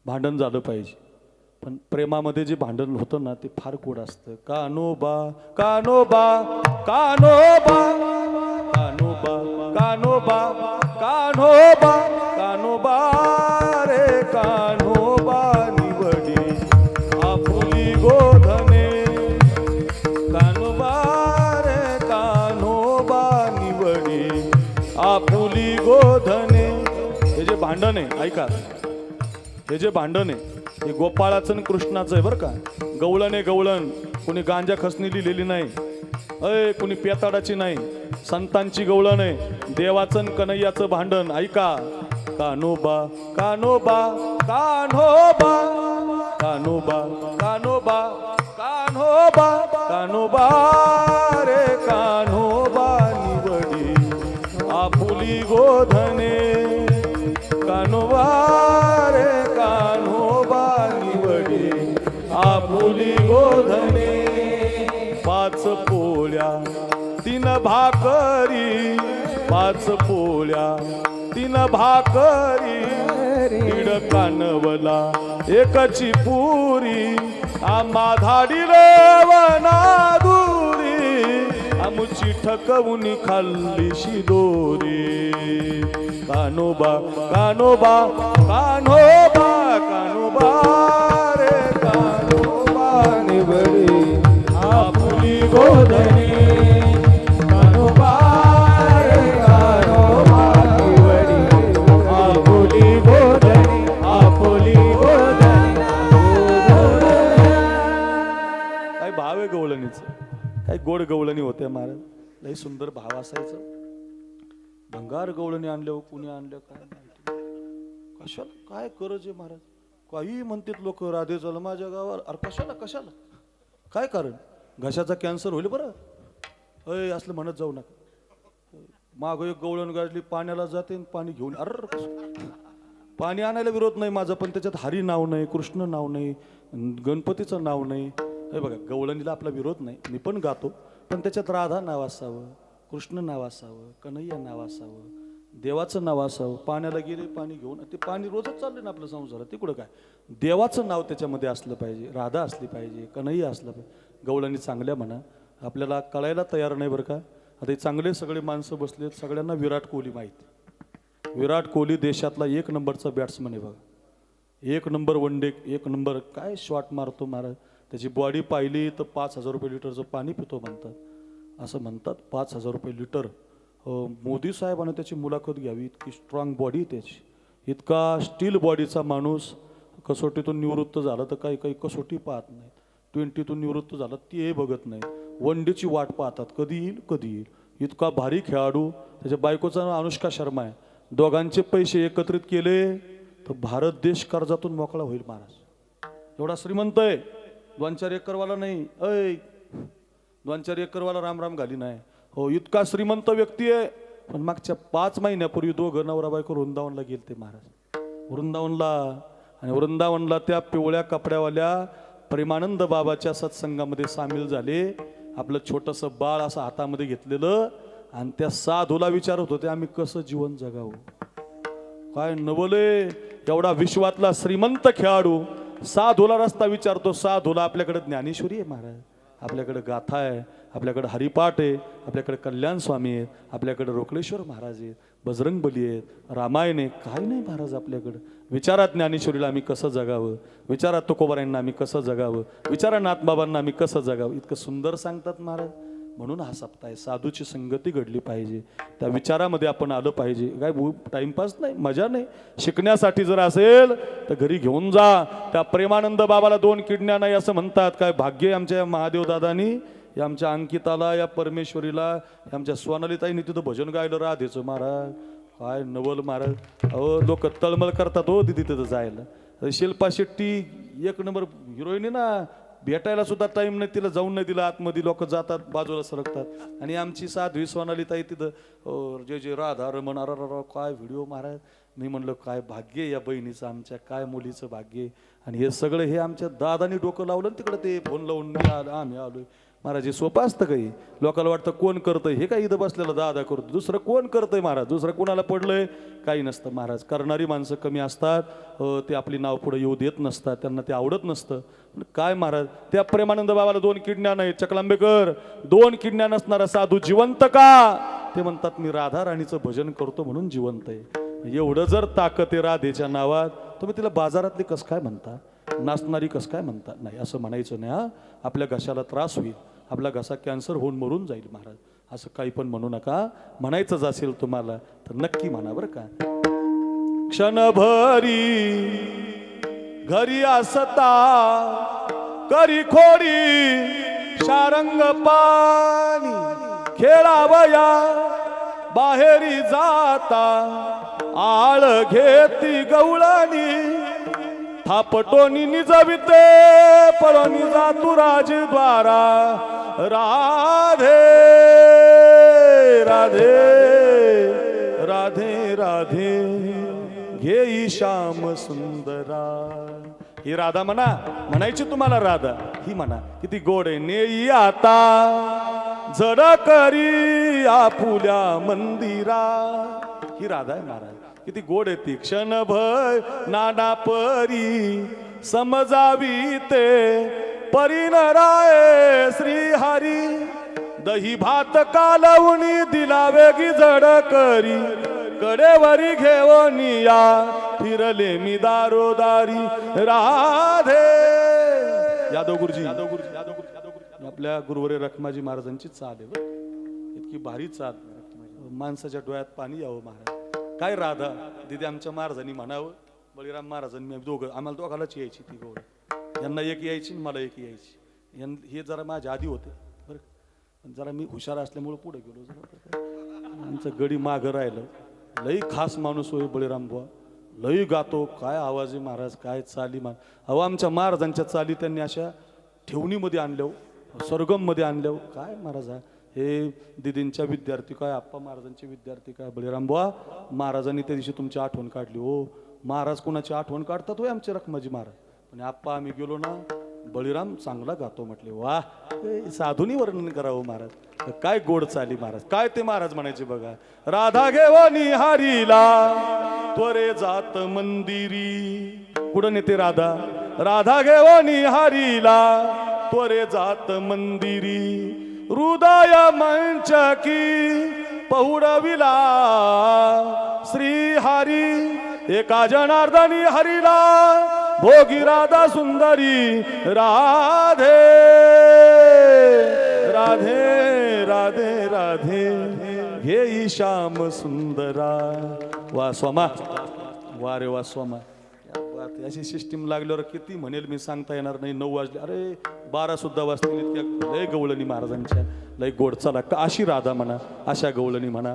भांडण झालं पाहिजे, पण प्रेमामध्ये जे भांडण होतं ना ते फार गोड असतं. कान्होबा कान्होबा कान्होबा कान्होबा कान्होबा कान्होबा कान्होबा रे कान्होबा निवडी आपुली गोधने. कान्होबा रे कान्होबा निवडी आपुली गोधने. हे जे भांडण आहे ऐका, हे जे भांडण आहे हे गोपाळाचं आणि कृष्णाचं आहे बरं का. गवळण आहे गवळण, कोणी गांजा खसणी लिहिलेली नाही, अय कोणी पेताडाची नाही, संतांची गवळण आहे. देवाचं आणि कन्हैयाचं भांडण ऐका. कान्होबा कान्होबा कान्होबा कान्होबा कान्होबा कान्होबा कान्होबा रे कान्होबा निवडी आपुली गोधने. कान्होबा रे कान्होबा निवडी आपुली गोधने. 5 पोळ्या 3 भाकरी, 5 पोळ्या 3 भाकरी, 1 कानवला 1ची पुरी. आम्हा धाडी वना दुरी, आमुची ठकवून खाल्ली शिदोरी. कान्होबा कान्होबा कान्होबा कान्होबा रे कान्होबा निवडी आपुली गोधने. कान्होबा रे कान्होबा निवडी आपुली गोधने आपुली गोधने. काय भाव आहे गवळणीचं, काय गोड गवळणी होत्या महाराज. लई सुंदर भाव असायचं. भंगार गवळणी आणल्यावर कुणी आणलं काय माहिती, कशाला काय गरज आहे महाराज. काही म्हणतात लोक राधे चल माझ्या गावाला. अरे कशाला कशाला, काय कारण, घशाचा कॅन्सर होईल बरं. अय असलं म्हणत जाऊ नका. माग एक गवळण गाजली, पाण्याला जाते आणि पाणी घेऊन. अरे पाणी आणायला विरोध नाही माझा, पण त्याच्यात हरी नाव नाही, कृष्ण नाव नाही, गणपतीचं नाव नाही. हे बघा, गवळणीला आपला विरोध नाही, मी पण गातो, पण त्याच्यात राधा नाव असावं, कृष्ण नाव असावं, कन्हैया नाव असावं, देवाचं नाव असावं. पाण्याला गेले पाणी घेऊन, ते पाणी रोजच चाललं ना आपल्या संसारात, ते कुठं काय. देवाचं नाव त्याच्यामध्ये असलं पाहिजे, राधा असली पाहिजे, कन्हैया असला पाहिजे. गवळणी चांगल्या म्हणा, आपल्याला कळायला तयार नाही बरं का. आता हे चांगले सगळे माणसं बसलेत, सगळ्यांना विराट कोहली माहीत. विराट कोहली देशातला 1 नंबरचा बॅट्समन आहे बघा. 1 नंबर वनडे, 1 नंबर काय शॉट मारतो महाराज. त्याची बॉडी पाहिली तर 5,000 रुपये लिटरचं पाणी पितो म्हणतात, असं म्हणतात. 5,000 रुपये लिटर. मोदी साहेबांना त्याची मुलाखत घ्यावी, इतकी स्ट्रॉंग बॉडी त्याची, इतका स्टील बॉडीचा माणूस. कसोटीतून निवृत्त झालं तर काही काही कसोटी पाहत नाही, 20तून निवृत्त झालं ते बघत नाही, वनडेची वाट पाहतात, कधी येईल कधी येईल. इतका भारी खेळाडू, त्याच्या बायकोचं नाव अनुष्का शर्मा आहे. दोघांचे पैसे एकत्रित केले तर भारत देश कर्जातून मोकळा होईल महाराज. एवढा श्रीमंत आहे, 2-4 एकरवाला नाही, 2-4 एकरवाला राम घाली नाही हो, इतका श्रीमंत व्यक्ती आहे. पण मागच्या 5 महिन्यापूर्वी दोघं नवरा बायको वृंदावनला गेलते महाराज, वृंदावनला. आणि वृंदावनला त्या पिवळ्या कपड्यावाल्या प्रेमानंद बाबाच्या सत्संगामध्ये सामील झाले. आपलं छोटंसं बाळ असं हातामध्ये घेतलेलं, आणि त्या साधूला विचारत होते आम्ही कसं जीवन जगावं. काय नवले, एवढा विश्वातला श्रीमंत खेळाडू साधूला रस्ता विचारतो. साधूला आपल्याकडे ज्ञानेश्वरी आहे महाराज, आपल्याकडे गाथा आहे, आपल्याकडे हरिपाठ आहे, आपल्याकडे कल्याण स्वामी आहेत, आपल्याकडे रोकडेश्वर महाराज आहेत, बजरंग बली आहेत, रामायण आहे, काय नाही महाराज आपल्याकडं. विचारा ज्ञानेश्वरीला आम्ही कसं जगावं, विचारा तुकोबारायांना आम्ही कसं जगावं, विचारा नाथबाबांना आम्ही कसं जगावं. इतकं सुंदर सांगतात महाराज. म्हणून हा सप्ताह आहे, साधूची संगती घडली पाहिजे, त्या विचारामध्ये आपण आलं पाहिजे. काय टाइमपास नाही, मजा नाही. शिकण्यासाठी जर असेल तर घरी घेऊन जा. त्या प्रेमानंद बाबाला 2 किडण्या नाही असं म्हणतात. काय भाग्य आमच्या महादेव दादानी, या आमच्या अंकिताला, या परमेश्वरीला, या आमच्या सोनालीताईंनी तिथं भजन गायलं राधेचं महाराज. काय नवल महाराज. अहो लोक तळमळ करतात हो तिथे तिथं जायला. शिल्पा शेट्टी 1 नंबर हिरोईन ना, भेटायला सुद्धा टाइम नाही तिला, जाऊन नाही दिला आतमध्ये, लोक जातात बाजूला सरकतात. आणि आमची साध्वी सोनालीताई तिथं जे राधा रमण, अर काय व्हिडिओ महाराज. मी म्हणलं काय भाग्य या बहिणीचं, आमच्या काय मुलीचं भाग्य. आणि हे सगळं हे आमच्या दादानी डोकं लावलं तिकडं, ते फोन लावून आम्ही आलोय महाराज. हे सोपं असतं काही, लोकांना वाटतं कोण करतंय, हे काय इथं बसलेलं दादा करतो, दुसरं कोण करतंय महाराज, दुसरं कोणाला पडलंय, काही नसतं महाराज. करणारी माणसं कमी असतात, ते आपली नाव पुढे येऊ देत नसतात, त्यांना ते आवडत नसतं. काय महाराज, त्या प्रेमानंद बाबाला 2 किडण्या नाही, चकलांबेकर 2 किडण्या नसणारा साधू जिवंत का? ते म्हणतात मी राधा राणीचं भजन करतो म्हणून जिवंत आहे. एवढं जर ताकद आहे राधेच्या नावात, तुम्ही तिला बाजारातली कस काय म्हणता, नाचणारी कस काय म्हणता? नाही, असं म्हणायचं नाही. हा, आपल्या घशाला त्रास होईल, आपला घसा कॅन्सर होऊन मरून जाईल महाराज. असं काही पण म्हणू नका. म्हणायचंच असेल तुम्हाला तर नक्की म्हणा बरं का. क्षणभरी घरी असता करी खोडी शारंग पाणी, खेळावया बाहेरी जाता आळ घेती गवळणी, थापटोनी निजविते पळोनी जातू राजद्वारा. राधे राधे राधे राधे घेई श्याम सुंदरा. ही राधा म्हणा, म्हणायची तुम्हाला राधा, ही म्हणा किती गोड आहे. नेई आता जड करी आपुल्या मंदिरा, ही राधा आहे महाराज. किती गोड आहे ती. क्षणभर नाना परी समजावी ते परिणराय श्री हरी, दही भात कालवणी दिला वेगी जड करी, कडेवरी घेवनी या फिरले मी दारोदारी. राधे यादव गुरुजी, आपल्या गुरुवरे रखमाजी महाराजांची चाल आहे बरं. इतकी भारी चाल, माणसाच्या डोळ्यात पाणी यावं महाराज. काय राधा दिदी आमच्या महाराजांनी म्हणावं, बळीराम महाराजांनी दोघं, आम्हाला दोघालाच यायची ती गोड. यांना एक यायची मला एक यायची. हे जरा माझ्या आधी होते बरं, पण जरा मी हुशार असल्यामुळे पुढे गेलो जरा. आमचं गडी मागं राहिलं. लई खास माणूस होय बळीराम बुवा, लई गातो, काय आवाज आहे महाराज, काय चाली अहो आमच्या महाराजांच्या चाली त्यांनी अशा ठेवणीमध्ये आणल्या, सरगममध्ये आणल्या. काय महाराज, हे दिदींच्या विद्यार्थी काय, आप्पा महाराजांचे विद्यार्थी काय. बळीराम बुवा महाराजांनी त्या दिवशी तुमची आठवण काढली हो. महाराज कोणाची आठवण काढतात होय आमचे रखमाजी महाराज. पण आप्पा आम्ही गेलो ना, बळीराम चांगला गातो म्हटले. वा, साधूनी वर्णन करावं महाराज. काय गोड चाली महाराज, काय ते महाराज म्हणायचे बघा. राधा घेवनी हरीला त्वरे जात मंदिरी. कुठं नेते राधा? राधा घेवनी हरीला त्वरे जात मंदिरी. हृदय मंचकी पहुडविला श्री हरी, एका जनार्दनी हरीला भोगी राधा सुंदरी. राधे राधे राधे राधे घेई श्याम सुंदरा. वा स्वामा, वा रे वा स्वामा. बात आहे. अशी सिस्टीम लागल्यावर किती म्हणेल मी सांगता येणार नाही. 9 वाजले, अरे 12 सुद्धा वाजतील. इतक्या लय गवळणी महाराजांच्या, लय गोड. चला का अशी राधा म्हणा, अशा गवळणी म्हणा,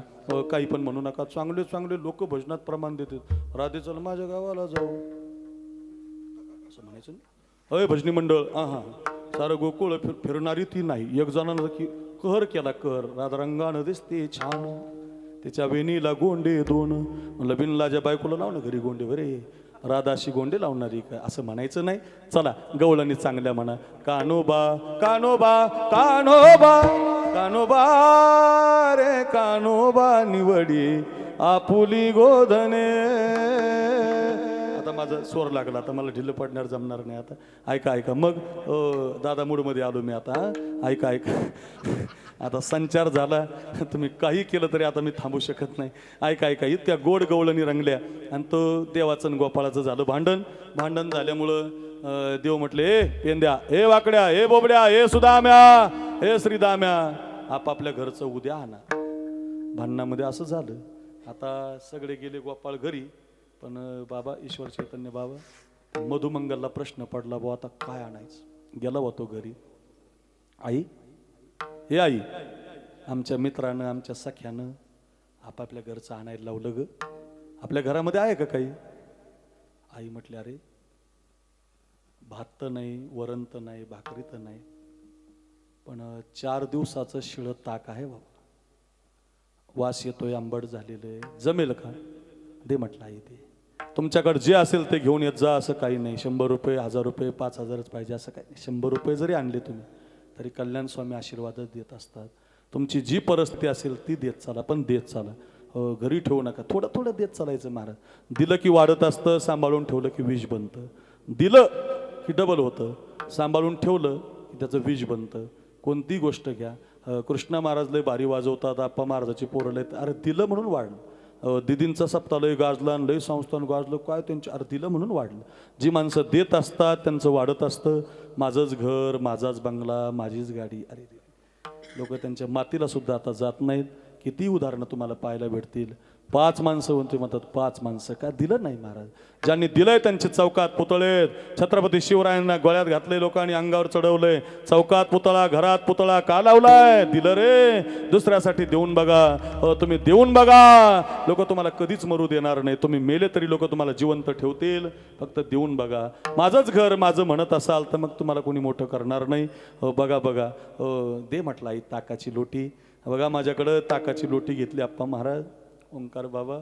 काही पण म्हणू नका. चांगले चांगले लोक भजनात प्रमाण देतात. राधे चल माझ्या गावाला जाऊ असं म्हणायचं ना. अय भजनी मंडळ, हा सारं गोकुळ फिरणारी ती नाही. एक जणांना की कहर केला, कहर. राधारंगानं दिसते छान, तिच्या वेणीला गोंडे 2. म्हणलं बिनलाच्या बायकोला लाव ना घरी गोंडे. बरे राधाशी गोंडे लावणारी काय असं म्हणायचं नाही. चला गवळणी चांगल्या म्हणा. कानोबा कानोबा कानोबा कानोबा रे कानोबा निवडी आपुली गोधने. आता माझा स्वर लागला, आता मला ढिल्लं पडणार जमणार नाही. आता ऐका ऐका मग दादा मूडमध्ये आलो मी आता. ऐका ऐका आता संचार झाला, तुम्ही काही केलं तरी आता मी थांबू शकत नाही. ऐका ऐका इतक्या गोड गवळणी रंगल्या. आणि तो देवाचं आणि गोपाळाचं झालं भांडण. भांडण झाल्यामुळं देव म्हटले, ए पेंद्या, ए वाकड्या, ए बोबड्या, ए सुदाम्या, ए श्रीदाम्या, आपापल्या घरचं उद्या आणा. भांडणामध्ये असं झालं. आता सगळे गेले गोपाळ घरी. पण बाबा ईश्वर चैतन्य बाबा मधुमंगलला प्रश्न पडला, बुवा आता काय आणायचं. गेला होतो घरी. आई, हे आई, आमच्या मित्रानं आमच्या सख्यानं आपापल्या घरचं आणायला लावलं ग. आपल्या घरामध्ये आहे का काही. आई म्हटले, अरे भात तर नाही, वरण तर नाही, भाकरी तर नाही, पण 4 दिवसाचं शिळं ताक आहे बाबा. वास येतोय, आंबट झालेलं आहे, जमेल का. दे म्हटलं आई ते. तुमच्याकडे जे असेल ते घेऊन येत जा, असं काही नाही. 100 रुपये, 1000 रुपये, 5000च पाहिजे असं काही नाही. 100 रुपये जरी आणले तुम्ही तरी कल्याण स्वामी आशीर्वादच देत असतात. तुमची जी परिस्थिती असेल ती देत चाला, पण देत चाला. घरी ठेवू नका, थोडं थोडं देत चालायचं महाराज. दिलं की वाढत असतं, सांभाळून ठेवलं की विष बनतं. दिलं की डबल होतं, सांभाळून ठेवलं की त्याचं विष बनतं. कोणती गोष्ट घ्या. कृष्णा महाराज लय भारी वाजवतात, आप्पा महाराजाची पोरं लय, अरे दिलं म्हणून वाढलं. दिदींचा सप्ताह लय गाजला, लय संस्थान गाजलं, काय त्यांच्या अरे दिलं म्हणून वाढलं. जी माणसं देत असतात त्यांचं वाढत असतं. माझंच घर, माझाच बंगला, माझीच गाडी, अरे लोक त्यांच्या मातीला सुद्धा आता जात नाहीत. किती उदाहरणं तुम्हाला पाहायला भेटतील. 5 माणसं होते म्हणतात, 5 माणसं काय दिलं नाही महाराज. ज्यांनी दिलंय त्यांचे चौकात पुतळे. छत्रपती शिवरायांना गळ्यात घातले लोकांनी, अंगावर चढवलंय. चौकात पुतळा, घरात पुतळा का लावलाय. दिलं रे, दुसऱ्यासाठी देऊन बघा. तुम्ही देऊन बघा, लोक तुम्हाला कधीच मरू देणार नाही. तुम्ही मेले तरी लोक तुम्हाला जिवंत ठेवतील. फक्त देऊन बघा. माझंच घर माझं म्हणत असाल तर मग तुम्हाला कोणी मोठं करणार नाही. बघा बघा, दे म्हटलं आई ताकाची लोटी. बघा माझ्याकडं ताकाची लोटी घेतली आप्पा महाराज, ओंकार बाबा,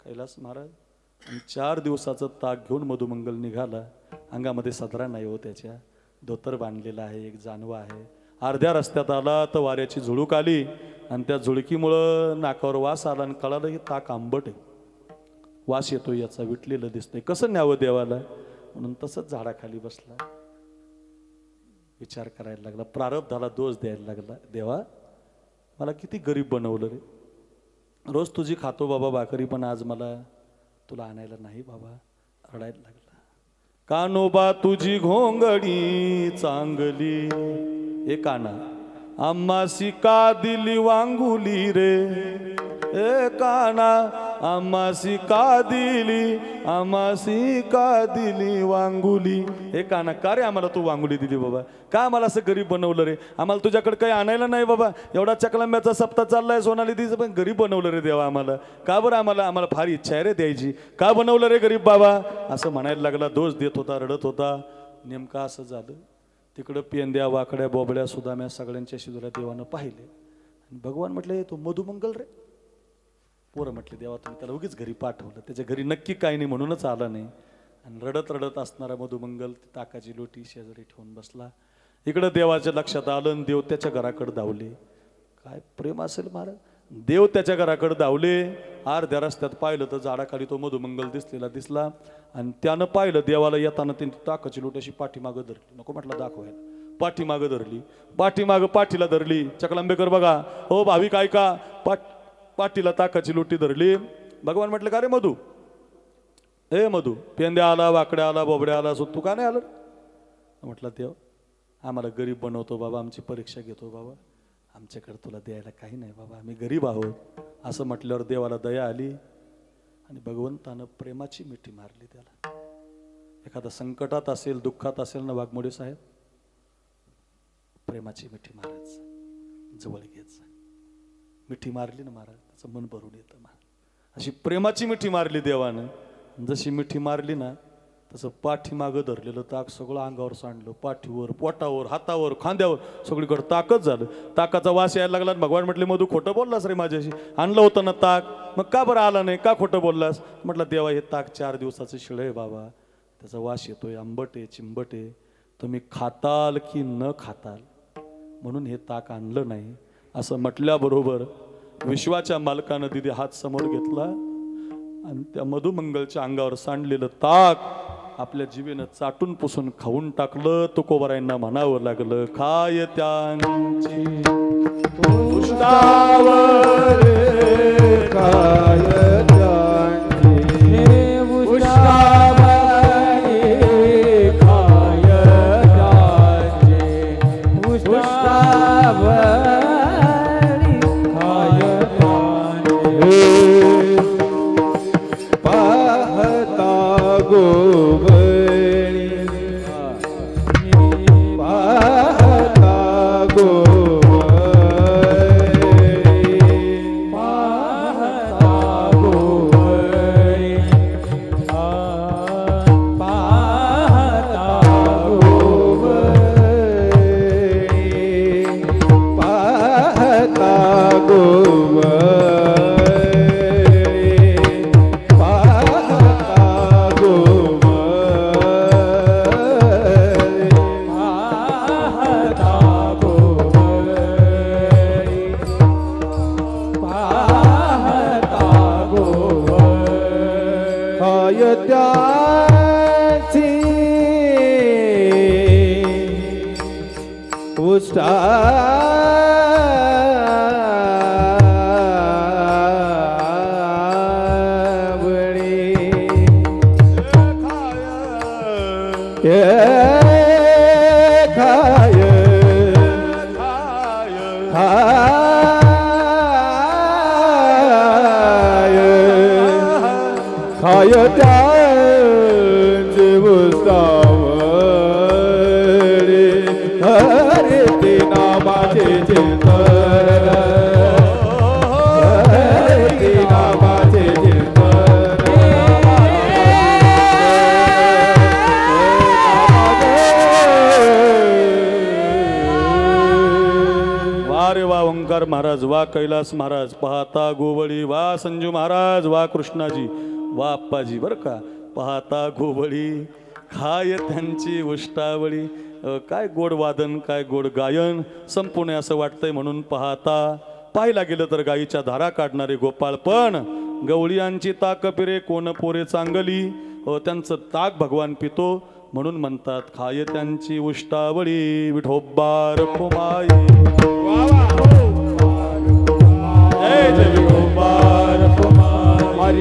कैलास महाराज. आणि 4 दिवसाचं ताक घेऊन मधुमंगल निघाला. अंगामध्ये सदरा नाही हो त्याच्या, धोतर बांधलेला आहे, एक जानवा आहे. अर्ध्या रस्त्यात आला तर वाऱ्याची झुळूक आली आणि त्या झुळकीमुळं नाकावर वास आला आणि कळालं हे ताक आंबट आहे. वास येतो याचा, विटलेलं दिसतंय, कसं न्यावं देवाला. म्हणून तसंच झाडाखाली बसला, विचार करायला लागला. प्रारब्धाला दोष द्यायला लागला. देवा मला किती गरीब बनवलं रे. रोज तुझी खातो बाबा भाकरी, पण आज मला तुला आणायला नाही बाबा. रडायला लागला. कानोबा तुझी घोंगडी चांगली, ए काना आम्हासी का दिली वांगुली रे. ए काना आम्हासी का दिली, आम्हासी का दिली वांगुली. हे काना का रे आम्हाला तू वांगुली दिली बाबा. का आम्हाला असं गरीब बनवलं रे. आम्हाला तुझ्याकडे काही आणायला नाही बाबा. एवढा चकलंब्याचा सप्ताह चाललाय, सोनाली दिचं पण गरीब बनवलं रे देवा आम्हाला. का बरं आम्हाला फार इच्छा आहे रे द्यायची. का बनवलं रे गरीब बाबा. असं म्हणायला लागला. दोष देत होता, रडत होता. नेमकं असं झालं. तिकडं पेंद्या, वाकड्या, बोबड्या, सुदाम्या सगळ्यांच्या शिजुऱ्या देवानं पाहिले. आणि भगवान म्हटले तो मधुमंगल रे. पोरं म्हटले देवा तुम्ही त्याला उगीच घरी पाठवलं, त्याच्या घरी नक्की काही नाही म्हणूनच आला नाही. आणि रडत रडत असणारा मधुमंगल ताकाची लोटी शेजारी ठेवून बसला. इकडं देवाच्या लक्षात आलं आणि देव त्याच्या घराकडे धावले. काय प्रेम असेल महाराज. देव त्याच्या घराकडे धावले. अर्ध्या रस्त्यात पाहिलं तर झाडाखाली तो मधुमंगल दिसला. आणि त्यानं पाहिलं देवाला येताना त्यांनी ताकाची लोटी अशी पाठीमागं धरली. नको म्हटलं दाखवायला. पाठीमागं धरली, पाठीमागं पाठीला धरली. चकलांबेकर बघा, हो भाविक ऐका, पाठीला ताकाची लोटी धरली. भगवान म्हटलं का रे मधू, ए मधू, पेंद्या आला, वाकड्या आला, बोबड्या आला, तू का नाही आलं. म्हटलं देव आम्हाला गरीब बनवतो बाबा, आमची परीक्षा घेतो बाबा, आमच्याकडे तुला द्यायला काही नाही बाबा, आम्ही गरीब आहोत. असं म्हटल्यावर देवाला दया आली आणि भगवंतानं प्रेमाची मिठी मारली त्याला. एखादा संकटात असेल, दुःखात असेल ना वाघमोडे साहेब, प्रेमाची मिठी मारायचं, जवळ घ्यायचं. मिठी मारली ना महाराज, त्याचं मन भरून येतं महाराज. अशी प्रेमाची मिठी मारली देवानं. जशी मिठी मारली ना तसं पाठीमागं धरलेलं ताक सगळं अंगावर सांडलं, पाठीवर, पोटावर, हातावर, खांद्यावर, सगळीकडे ताकच झालं. ताकाचा वास यायला लागला. भगवान म्हटले, मधू खोटं बोललास रे माझ्याशी, आणलं होतं ना ताक, मग का बरं आला नाही, का खोटं बोललास? म्हटलं देवा हे ताक 4 दिवसाचं शिळं आहे बाबा, त्याचा वास येतोय, आंबट आहे, चिंबट आहे, तुम्ही खाताल की न खाताल म्हणून हे ताक आणलं नाही. असं म्हटल्याबरोबर विश्वाच्या मालकानं दिदी हात समोर घेतला आणि त्या मधुमंगलच्या अंगावर सांडलेलं ताक आपल्या जीवेनं चाटून पुसून खाऊन टाकलं. तुकोबारायांना म्हणावं लागलं, खाय त्यांची उष्टावर काय त्यांची उष्टावर काय त्यांची उष्टावर काय त्यांची पाहता गोवळी पाहता गोवळी पाहता गोवळी पाहता गोवळी पाहता गोवळी खाय त्यांचे उस्तावळे हरे ते नामाचे चिंतन हरे ते नामाचे चिंतन वा रे वा ओंकार महाराज, वा कैलास महाराज, पाहता गोवळी, वा संजू महाराज, वा कृष्णाजी, वा आप्पाजी. बरं का, पाहता गोवळी खाय त्यांची उष्टावळी. काय गोड वादन, काय गोड गायन, संपूर्ण असं वाटतंय. म्हणून पाहता पाहायला गेलं तर गाईच्या धारा काढणारे गोपाळ, पण गवळीयांची ताक पिरे कोण पोरे चांगली, त्यांचं ताक भगवान पितो. म्हणून म्हणतात खाय त्यांची उष्टावळी, विठोबार फुमाई. जय जय विठोबार फुमाई.